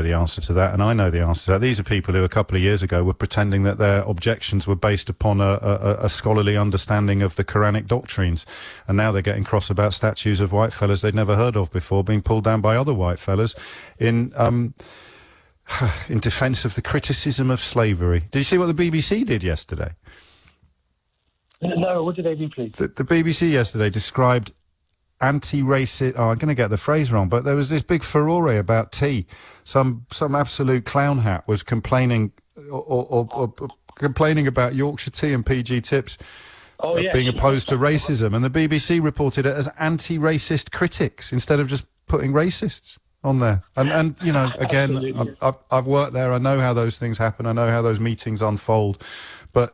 the answer to that, and I know the answer to that. These are people who a couple of years ago were pretending that their objections were based upon a scholarly understanding of the Quranic doctrines, and now they're getting cross about statues of white fellas they'd never heard of before being pulled down by other white fellas in defence of the criticism of slavery. Did you see what the BBC did yesterday? No, what did they do, please? The BBC yesterday described anti-racist, I'm going to get the phrase wrong, but there was this big furore about tea. Some absolute clown hat was complaining or complaining about Yorkshire tea and PG Tips being opposed to racism, and the BBC reported it as anti-racist critics instead of just putting racists on there. And again, I've worked there, I know how those things happen, I know how those meetings unfold, but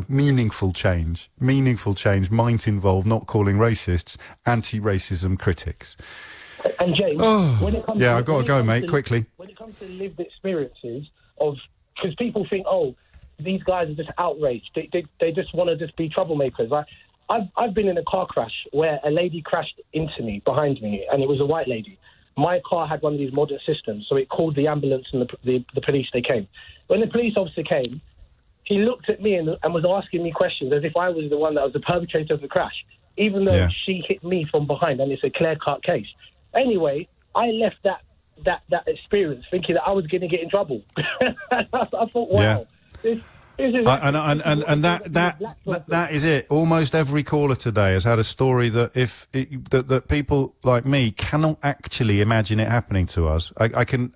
meaningful change might involve not calling racists anti-racism critics. And James, when it comes I've got to go, mate, quickly. When it comes to lived experiences of, because people think, these guys are just outraged. They just want to just be troublemakers. I've been in a car crash where a lady crashed into me, behind me, and it was a white lady. My car had one of these modern systems, so it called the ambulance and the police. They came. When the police officer came, he looked at me and was asking me questions as if I was the one that was the perpetrator of the crash, even though she hit me from behind and it's a clear-cut case. Anyway, I left that experience thinking that I was going to get in trouble. I thought, wow. Yeah. That is it. Almost every caller today has had a story that that people like me cannot actually imagine it happening to us. I can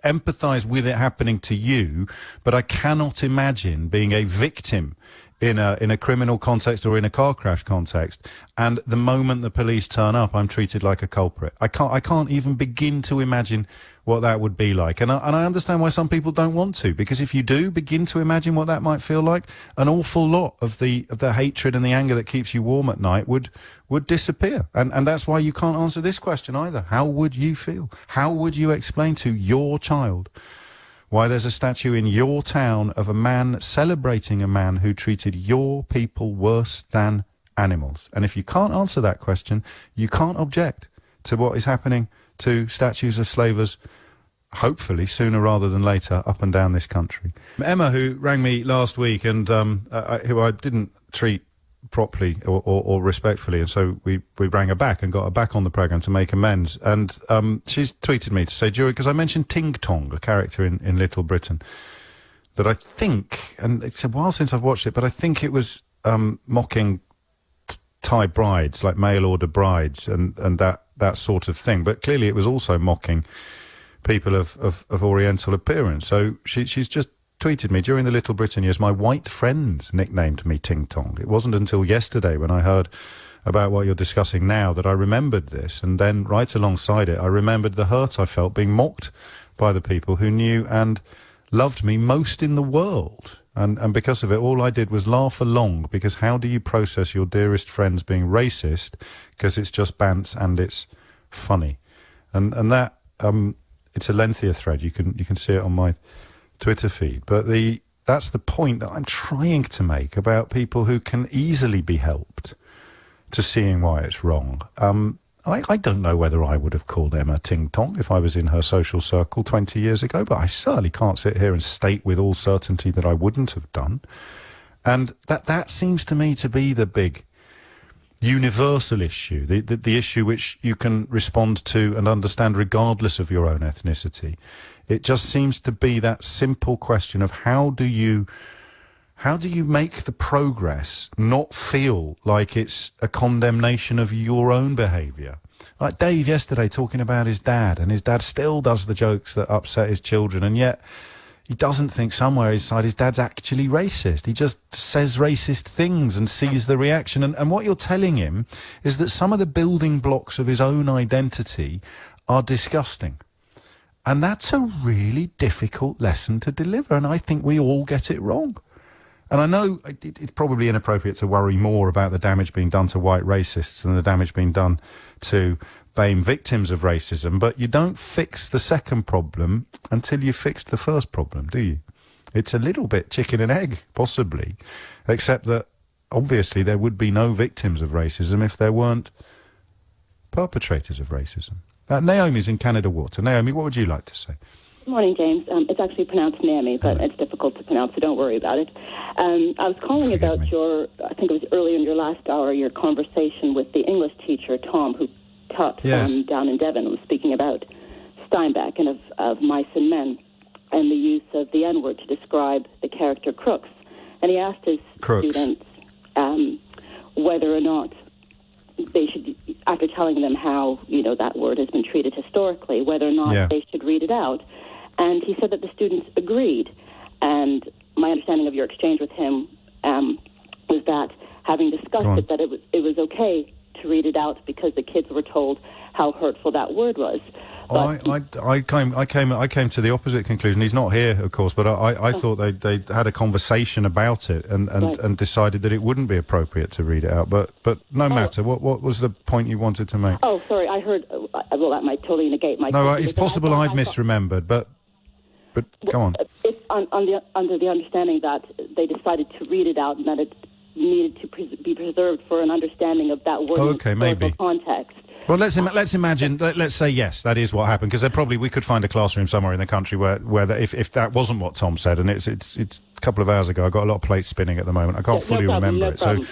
empathise with it happening to you, but I cannot imagine being a victim in a criminal context or in a car crash context, and the moment the police turn up, I'm treated like a culprit. I can't even begin to imagine what that would be like, and I understand why some people don't want to, because if you do begin to imagine what that might feel like, an awful lot of the hatred and the anger that keeps you warm at night would disappear, and that's why you can't answer this question either. How would you feel? How would you explain to your child why there's a statue in your town of a man celebrating a man who treated your people worse than animals? And if you can't answer that question, you can't object to what is happening to statues of slavers, hopefully sooner rather than later, up and down this country. Emma, who rang me last week and who I didn't treat properly or respectfully, and so we rang her back and got her back on the programme to make amends, and she's tweeted me to say, because I mentioned Ting Tong, a character in Little Britain, that I think, and it's a while since I've watched it, but I think it was mocking Thai brides, like mail order brides, and that sort of thing, but clearly it was also mocking people of Oriental appearance. So she's just tweeted me, during the Little Britain years, my white friends nicknamed me Ting Tong. It wasn't until yesterday when I heard about what you're discussing now that I remembered this, and then right alongside it I remembered the hurt I felt being mocked by the people who knew and loved me most in the world, and because of it all I did was laugh along, because how do you process your dearest friends being racist because it's just bants and it's funny, and that it's a lengthier thread, you can see it on my Twitter feed, but that's the point that I'm trying to make about people who can easily be helped to seeing why it's wrong. I don't know whether I would have called Emma Ting Tong if I was in her social circle 20 years ago, but I certainly can't sit here and state with all certainty that I wouldn't have done. And that seems to me to be the big universal issue, the issue which you can respond to and understand regardless of your own ethnicity. It just seems to be that simple question of how do you make the progress not feel like it's a condemnation of your own behaviour? Like Dave yesterday talking about his dad, and his dad still does the jokes that upset his children, and yet he doesn't think somewhere inside his dad's actually racist. He just says racist things and sees the reaction. And what you're telling him is that some of the building blocks of his own identity are disgusting. And that's a really difficult lesson to deliver, and I think we all get it wrong. And I know it's probably inappropriate to worry more about the damage being done to white racists than the damage being done to BAME victims of racism, but you don't fix the second problem until you've fixed the first problem, do you? It's a little bit chicken and egg, possibly, except that obviously there would be no victims of racism if there weren't perpetrators of racism. Naomi's in Canada Water. Naomi, what would you like to say? Good morning, James. It's actually pronounced Nami, but it's difficult to pronounce, so don't worry about it. I was calling about I think it was earlier in your last hour, your conversation with the English teacher, Tom, who taught down in Devon, was speaking about Steinbeck and of mice and men and the use of the N-word to describe the character Crooks. And he asked his students whether or not they should, after telling them how, that word has been treated historically, whether or not they should read it out. And he said that the students agreed. And my understanding of your exchange with him was that, having discussed it, that it was okay to read it out because the kids were told how hurtful that word was. I came to the opposite conclusion. He's not here, of course, but I thought they had a conversation about it and decided that it wouldn't be appropriate to read it out. But no matter. What was the point you wanted to make? Oh, sorry, I heard. Well, that might totally negate my. No, it's possible I've misremembered, but go on. It's under the understanding that they decided to read it out and that it needed to be preserved for an understanding of that word in historical context. Well, let's imagine. Let's say yes, that is what happened, because we could find a classroom somewhere in the country where if that wasn't what Tom said, and it's a couple of hours ago. I've got a lot of plates spinning at the moment. I can't fully remember it. So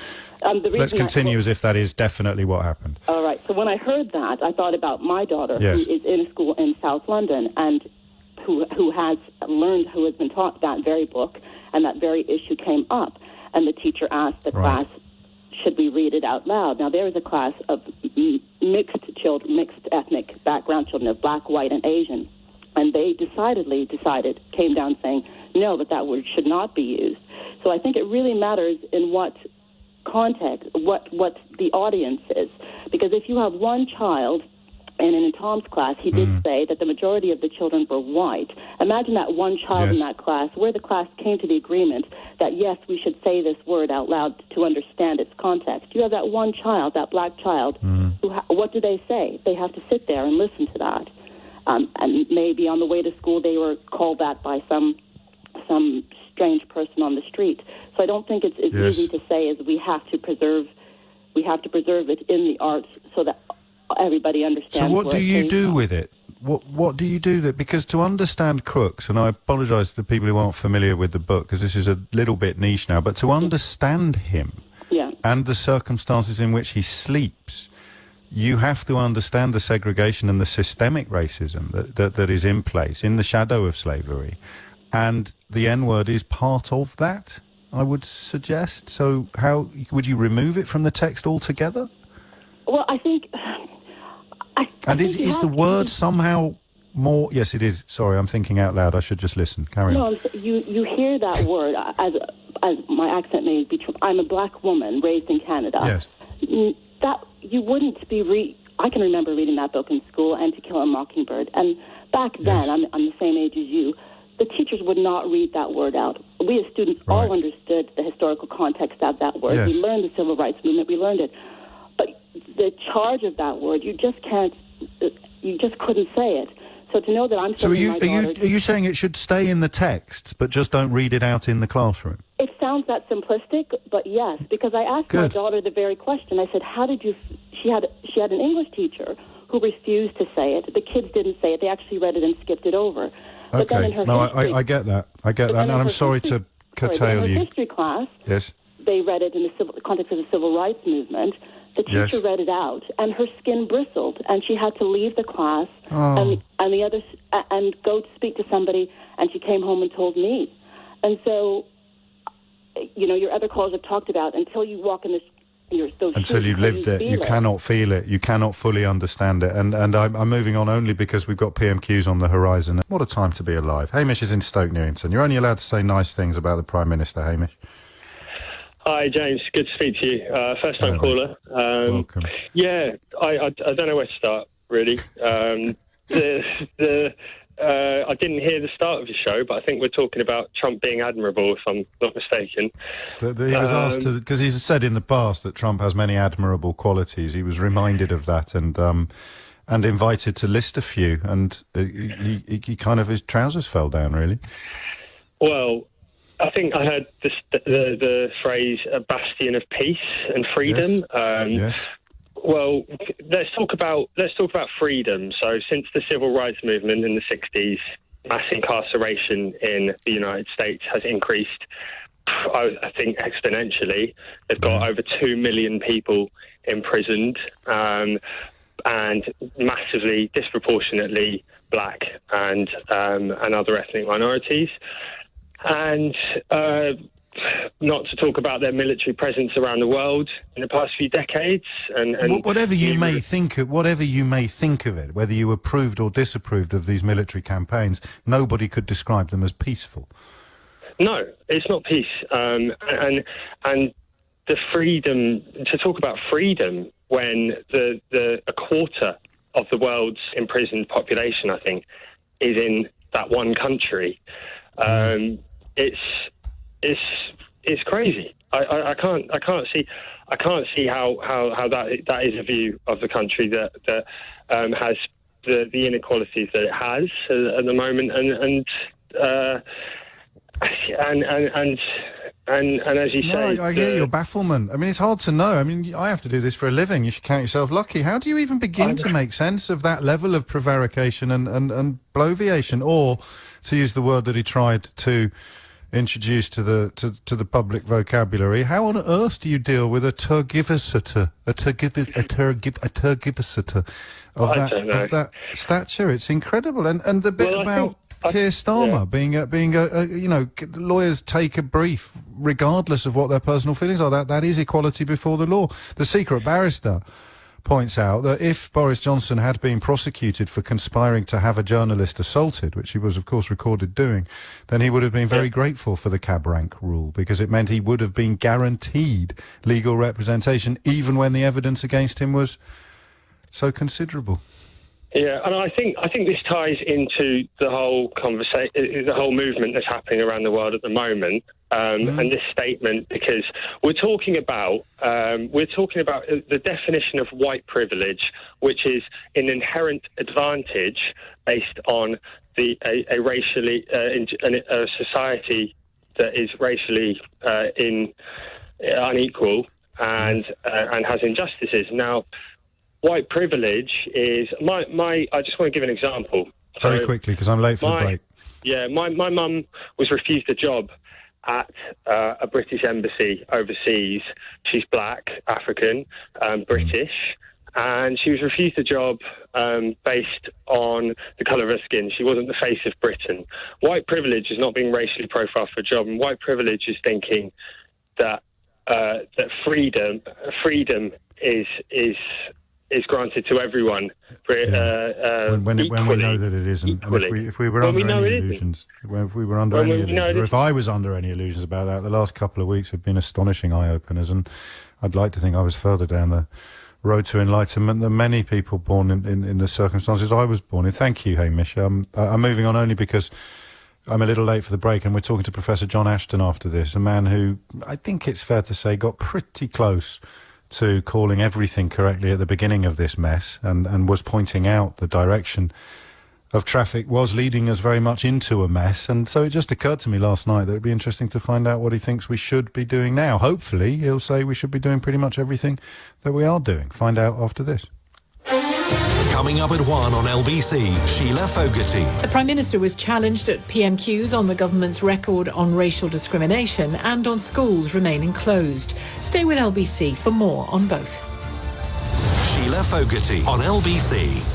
let's continue as if that is definitely what happened. All right. So when I heard that, I thought about my daughter, who is in a school in South London, and who has been taught that very book, and that very issue came up, and the teacher asked the class, should we read it out loud? Now, there is a class of mixed ethnic background children of black, white, and Asian, and they came down saying, no, that word should not be used. So I think it really matters in what context, what the audience is. Because if you have one child, and in Tom's class, he did say that the majority of the children were white. Imagine that one child in that class, where the class came to the agreement that, yes, we should say this word out loud to understand its context. You have that one child, that black child, what do they say? They have to sit there and listen to that. And maybe on the way to school they were called that by some strange person on the street. So I don't think it's easy to say as we have to preserve it in the arts so that everybody understands. So what do you do with it? What do you do that? Because to understand Crooks, and I apologise to the people who aren't familiar with the book, because this is a little bit niche now, but to understand him and the circumstances in which he sleeps, you have to understand the segregation and the systemic racism that is in place in the shadow of slavery. And the N-word is part of that, I would suggest. So how would you remove it from the text altogether? Well, I think... is the word somehow more... Yes, it is. Sorry, I'm thinking out loud. I should just listen. Carry on. No, you hear that word, as my accent may be true. I'm a black woman raised in Canada. Yes. That you wouldn't be... I can remember reading that book in school, and To Kill a Mockingbird. And back then, I'm the same age as you, the teachers would not read that word out. We as students all understood the historical context of that word. Yes. We learned the Civil Rights Movement. We learned it. But the charge of that word, you just couldn't say it. So to know that I'm... So are you saying it should stay in the text, but just don't read it out in the classroom? It sounds that simplistic, but yes, because I asked my daughter the very question. I said, how did you... She had an English teacher who refused to say it. The kids didn't say it. They actually read it and skipped it over. But then in her history, I get that. And I'm sorry to curtail you. In her history class, yes, they read it in the context of the Civil Rights Movement. The teacher read it out, and her skin bristled, and she had to leave the class and the others and go to speak to somebody. And she came home and told me. And so, your other callers have talked about until you walk in this until you've lived it, you cannot feel it. You cannot fully understand it. And I'm moving on only because we've got PMQs on the horizon. What a time to be alive. Hamish is in Stoke Newington. You're only allowed to say nice things about the Prime Minister, Hamish. Hi, James. Good to speak to you. First-time caller. Welcome. Yeah, I don't know where to start, really. I didn't hear the start of your show, but I think we're talking about Trump being admirable, if I'm not mistaken. He was asked to, because he's said in the past that Trump has many admirable qualities. He was reminded of that and invited to list a few, and he kind of, his trousers fell down, really. Well, I think I heard the phrase "a bastion of peace and freedom." Yes. Well, let's talk about freedom. So, since the civil rights movement in the 60s, mass incarceration in the United States has increased, I think, exponentially. They've got over 2 million people imprisoned, and massively, disproportionately black and other ethnic minorities. And not to talk about their military presence around the world in the past few decades. And whatever you may think of it, whether you approved or disapproved of these military campaigns, nobody could describe them as peaceful. No, it's not peace. And the freedom, to talk about freedom when a quarter of the world's imprisoned population, I think, is in that one country. It's crazy. I can't see how that is a view of the country that has the inequalities that it has at the moment, and as you say, I hear your bafflement. I mean, it's hard to know. I mean, I have to do this for a living. You should count yourself lucky. How do you even begin to make sense of that level of prevarication and bloviation, or, to use the word that he tried to introduce to the public vocabulary, how on earth do you deal with a tergiversata of that stature? It's incredible. And the bit about Keir Starmer being a lawyers take a brief regardless of what their personal feelings are. That is equality before the law. The secret barrister points out that if Boris Johnson had been prosecuted for conspiring to have a journalist assaulted, which he was, of course, recorded doing, then he would have been very grateful for the cab rank rule, because it meant he would have been guaranteed legal representation, even when the evidence against him was so considerable. Yeah, and I think this ties into the whole the whole movement that's happening around the world at the moment, and this statement, because we're talking about the definition of white privilege, which is an inherent advantage based on a society that is racially unequal and has injustices. Now, white privilege is I just want to give an example. Very quickly, because I'm late for the break. Yeah, my mum was refused a job at a British embassy overseas. She's black, African, British, and she was refused a job based on the colour of her skin. She wasn't the face of Britain. White privilege is not being racially profiled for a job, and white privilege is thinking that freedom is granted to everyone. When we know that it isn't. And if we were under any illusions, or if I was under any illusions about that, the last couple of weeks have been astonishing eye-openers, and I'd like to think I was further down the road to enlightenment than many people born in the circumstances I was born in. Thank you, Hamish. I'm moving on only because I'm a little late for the break, and we're talking to Professor John Ashton after this, a man who, I think it's fair to say, got pretty close to calling everything correctly at the beginning of this mess, and was pointing out the direction of traffic was leading us very much into a mess. And so it just occurred to me last night that it'd be interesting to find out what he thinks we should be doing now. Hopefully he'll say we should be doing pretty much everything that we are doing. Find out after this. Coming up at 1 on LBC, Sheila Fogarty. The Prime Minister was challenged at PMQs on the government's record on racial discrimination and on schools remaining closed. Stay with LBC for more on both. Sheila Fogarty on LBC.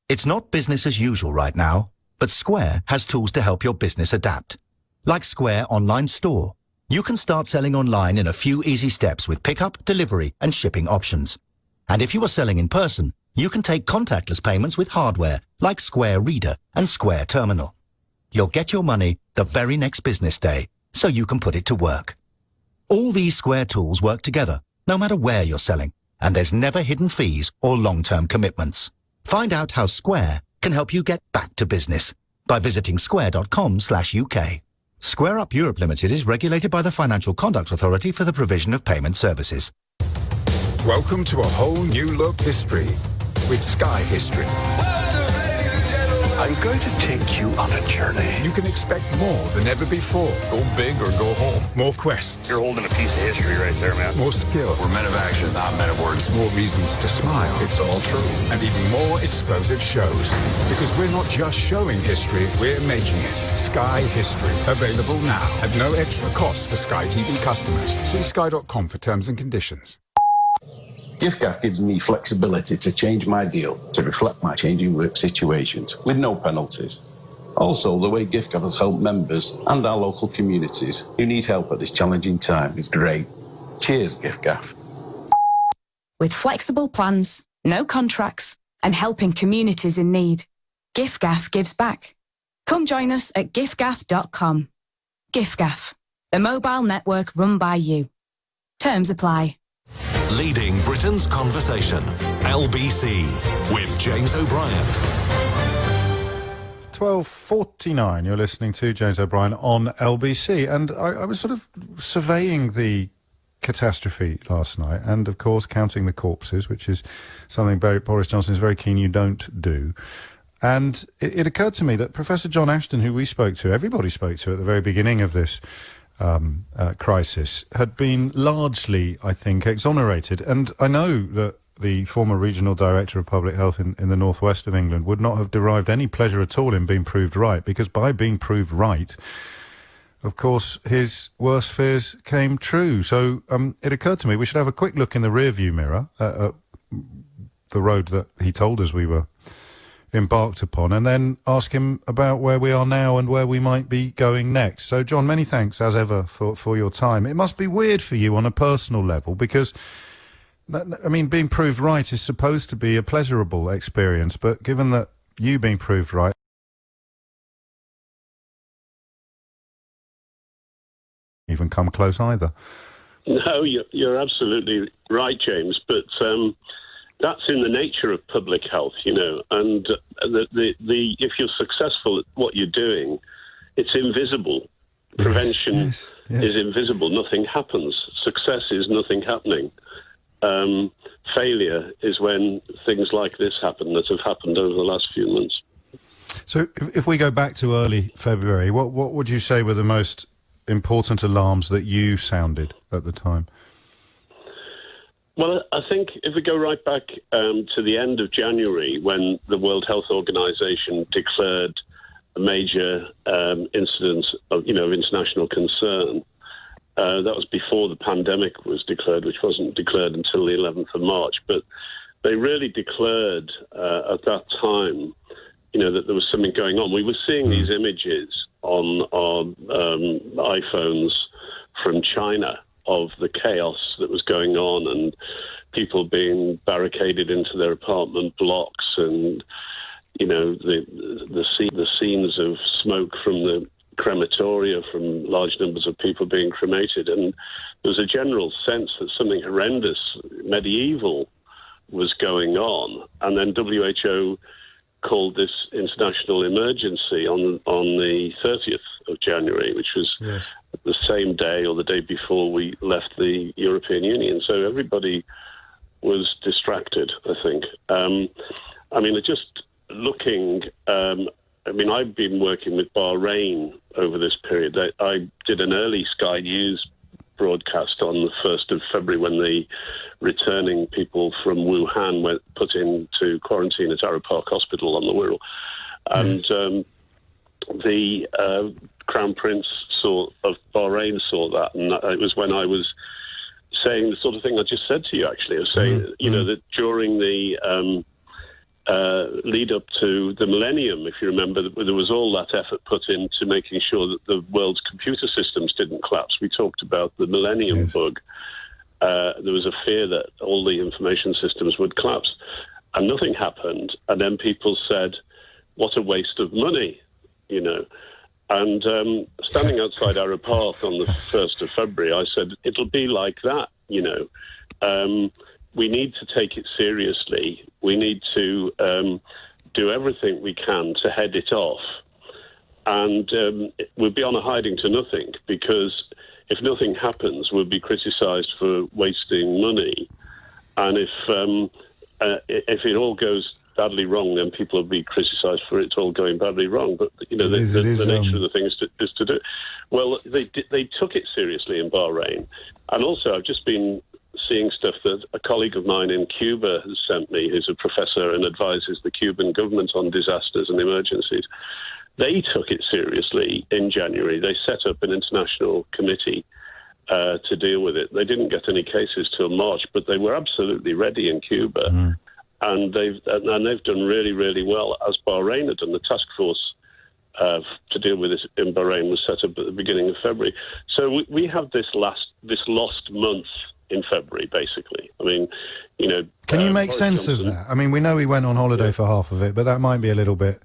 It's not business as usual right now, but Square has tools to help your business adapt. Like Square Online Store. you can start selling online in a few easy steps with pickup, delivery and shipping options. And if you are selling in person, you can take contactless payments with hardware like Square Reader and Square Terminal. You'll get your money the very next business day, so you can put it to work. All these Square tools work together, no matter where you're selling, and there's never hidden fees or long-term commitments. Find out how Square can help you get back to business by visiting square.com/UK. Square Up Europe Limited is regulated by the Financial Conduct Authority for the provision of payment services. Welcome to a whole new look history with Sky History. I'm going to take you on a journey. You can expect more than ever before. Go big or go home. More quests. You're holding a piece of history right there, man. More skill. We're men of action, not men of words. More reasons to smile. It's all true. And even more explosive shows. Because we're not just showing history, we're making it. Sky History. Available now at no extra cost for Sky TV customers. See sky.com for terms and conditions. GiftGaff gives me flexibility to change my deal to reflect my changing work situations with no penalties. Also, the way GiftGaff has helped members and our local communities who need help at this challenging time is great. Cheers, GiftGaff. With flexible plans, no contracts, and helping communities in need, GiftGaff gives back. Come join us at giftgaff.com. GiftGaff, the mobile network run by you. Terms apply. Leading Britain's conversation, LBC, with James O'Brien. It's 12:49. You're listening to James O'Brien on LBC, and I was sort of surveying the catastrophe last night, and of course counting the corpses, which is something Boris Johnson is very keen you don't do. And it occurred to me that Professor John Ashton, who we spoke to, everybody spoke to at the very beginning of this crisis, had been largely, I think, exonerated. And I know that the former regional director of public health in the northwest of England would not have derived any pleasure at all in being proved right, because by being proved right, of course, his worst fears came true. So it occurred to me we should have a quick look in the rearview mirror at the road that he told us we were embarked upon, and then ask him about where we are now and where we might be going next. So, John, many thanks, as ever, for your time. It must be weird for you on a personal level, because, I mean, being proved right is supposed to be a pleasurable experience, but given that you being proved right even come close either. No, you're absolutely right, James, but that's in the nature of public health, you know, and if you're successful at what you're doing, it's invisible. Prevention is invisible. Nothing happens. Success is nothing happening. Failure is when things like this happen that have happened over the last few months. So if we go back to early February, what would you say were the most important alarms that you sounded at the time? Well, I think if we go right back to the end of January, when the World Health Organization declared a major incident of international concern, that was before the pandemic was declared, which wasn't declared until the 11th of March. But they really declared at that time, that there was something going on. We were seeing these images on our iPhones from China of the chaos that was going on and people being barricaded into their apartment blocks, and the scenes of smoke from the crematoria, from large numbers of people being cremated, and there was a general sense that something horrendous, medieval, was going on. And then WHO called this international emergency on the 30th of January, which was the same day or the day before we left the European Union. So everybody was distracted, I think. Just looking, I've been working with Bahrain over this period. I did an early Sky News broadcast on the 1st of February when the returning people from Wuhan were put into quarantine at Arrow Park Hospital on the Wirral. And the Crown Prince of Bahrain saw that, and it was when I was saying the sort of thing I just said to you, actually. I was saying, that during the lead up to the millennium, if you remember, there was all that effort put into making sure that the world's computer systems didn't collapse. We talked about the millennium bug. There was a fear that all the information systems would collapse, and nothing happened. And then people said, what a waste of money, you know. And standing outside Arrow Park on the 1st of February, I said, it'll be like that, you know. We need to take it seriously. We need to do everything we can to head it off. And we'll be on a hiding to nothing, because if nothing happens, we'll be criticised for wasting money. And if it all goes badly wrong, then people will be criticised for it all going badly wrong. But, you know, the nature of the thing is to do it. Well, they took it seriously in Bahrain. And also, I've just been seeing stuff that a colleague of mine in Cuba has sent me, who's a professor and advises the Cuban government on disasters and emergencies. They took it seriously in January. They set up an international committee to deal with it. They didn't get any cases till March, but they were absolutely ready in Cuba. And they've done really, really well, as Bahrain had done. The task force to deal with this in Bahrain was set up at the beginning of February. So we have this lost month in February, basically. I mean, you know... Can you make sense of that? I mean, we know he went on holiday for half of it, but that might be a little bit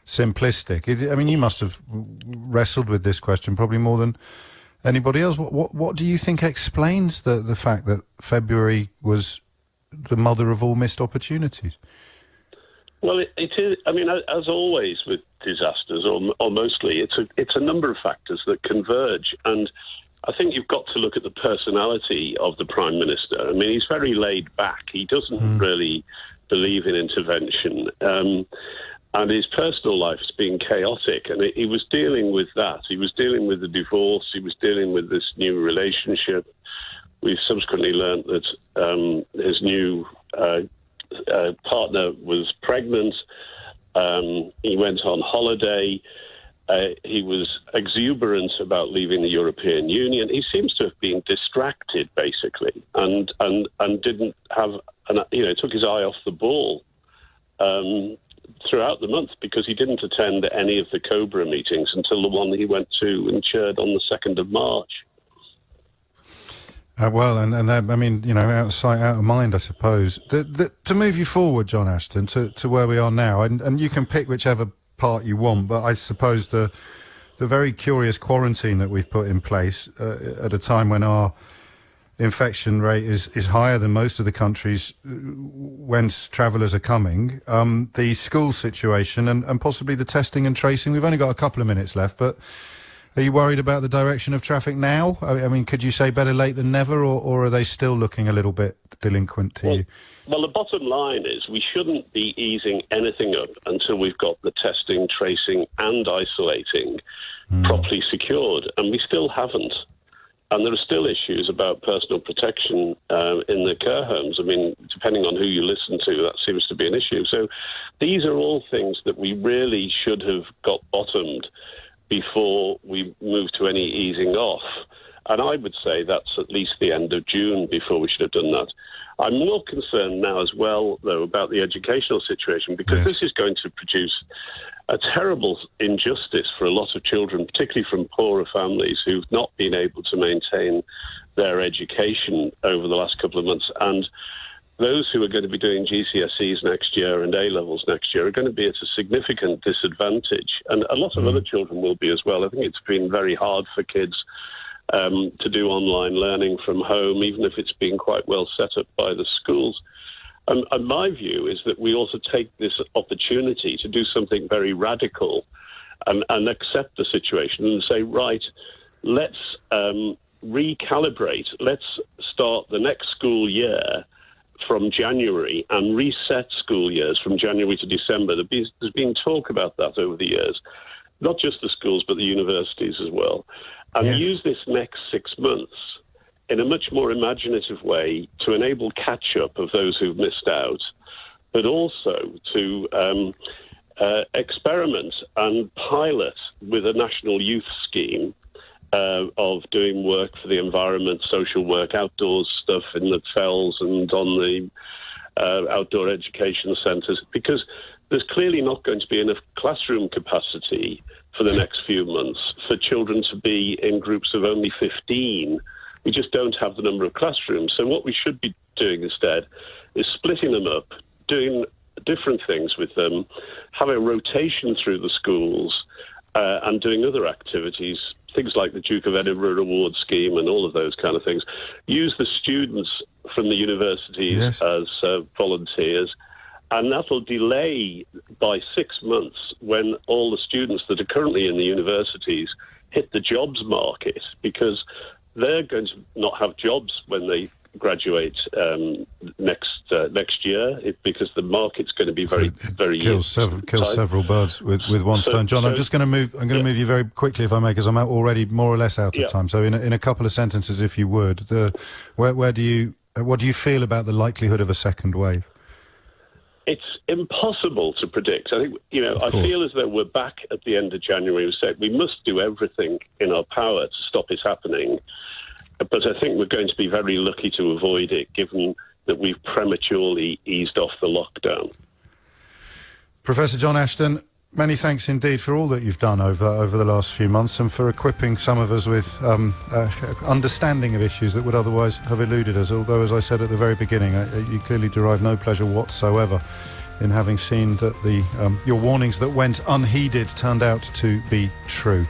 simplistic. I mean, you must have wrestled with this question probably more than anybody else. What do you think explains the fact that February was the mother of all missed opportunities? Well, it is. I mean, as always with disasters, or mostly, it's a number of factors that converge. And I think you've got to look at the personality of the Prime Minister. I mean, he's very laid back. He doesn't really believe in intervention. And his personal life has been chaotic. And he was dealing with that. He was dealing with the divorce. He was dealing with this new relationship. We've subsequently learned that his new partner was pregnant. He went on holiday. He was exuberant about leaving the European Union. He seems to have been distracted, basically, and didn't have, took his eye off the ball throughout the month, because he didn't attend any of the COBRA meetings until the one he went to and chaired on the 2nd of March. Well, and that, I mean, you know, out of sight, out of mind, I suppose. To move you forward, John Ashton, to where we are now, and you can pick whichever part you want, but I suppose the very curious quarantine that we've put in place at a time when our infection rate is higher than most of the countries whence travellers are coming, the school situation and possibly the testing and tracing. We've only got a couple of minutes left, but are you worried about the direction of traffic now? I mean, could you say better late than never, or are they still looking a little bit delinquent to you? Well, the bottom line is we shouldn't be easing anything up until we've got the testing, tracing and isolating properly secured, and we still haven't. And there are still issues about personal protection in the care homes. I mean, depending on who you listen to, that seems to be an issue. So these are all things that we really should have got bottomed before we move to any easing off. And I would say that's at least the end of June before we should have done that. I'm more concerned now as well, though, about the educational situation, because this is going to produce a terrible injustice for a lot of children, particularly from poorer families who've not been able to maintain their education over the last couple of months. And those who are going to be doing GCSEs next year and A-levels next year are going to be at a significant disadvantage. And a lot of other children will be as well. I think it's been very hard for kids to do online learning from home, even if it's been quite well set up by the schools. And my view is that we also take this opportunity to do something very radical and accept the situation and say, right, let's recalibrate. Let's start the next school year from January and reset school years from January to December. There's been talk about that over the years, not just the schools, but the universities as well. And use this next 6 months in a much more imaginative way to enable catch-up of those who've missed out, but also to experiment and pilot with a national youth scheme of doing work for the environment, social work, outdoors stuff in the fells and on the outdoor education centres, because there's clearly not going to be enough classroom capacity for the next few months for children to be in groups of only 15. We just don't have the number of classrooms. So what we should be doing instead is splitting them up, doing different things with them, having a rotation through the schools, and doing other activities, things like the Duke of Edinburgh Award Scheme and all of those kind of things. Use the students from the universities as volunteers, and that'll delay by 6 months when all the students that are currently in the universities hit the jobs market, because they're going to not have jobs when they graduate next year, because the market's going to be very kills several birds with one stone. John, I'm going to move you very quickly, if I may, because I'm already more or less out of time. So in a couple of sentences, if you would, what do you feel about the likelihood of a second wave? It's impossible to predict. I think, I feel as though we're back at the end of January. We said we must do everything in our power to stop it happening. But I think we're going to be very lucky to avoid it, given that we've prematurely eased off the lockdown. Professor John Ashton, many thanks indeed for all that you've done over the last few months, and for equipping some of us with understanding of issues that would otherwise have eluded us. Although, as I said at the very beginning, you clearly derive no pleasure whatsoever in having seen that your warnings that went unheeded turned out to be true.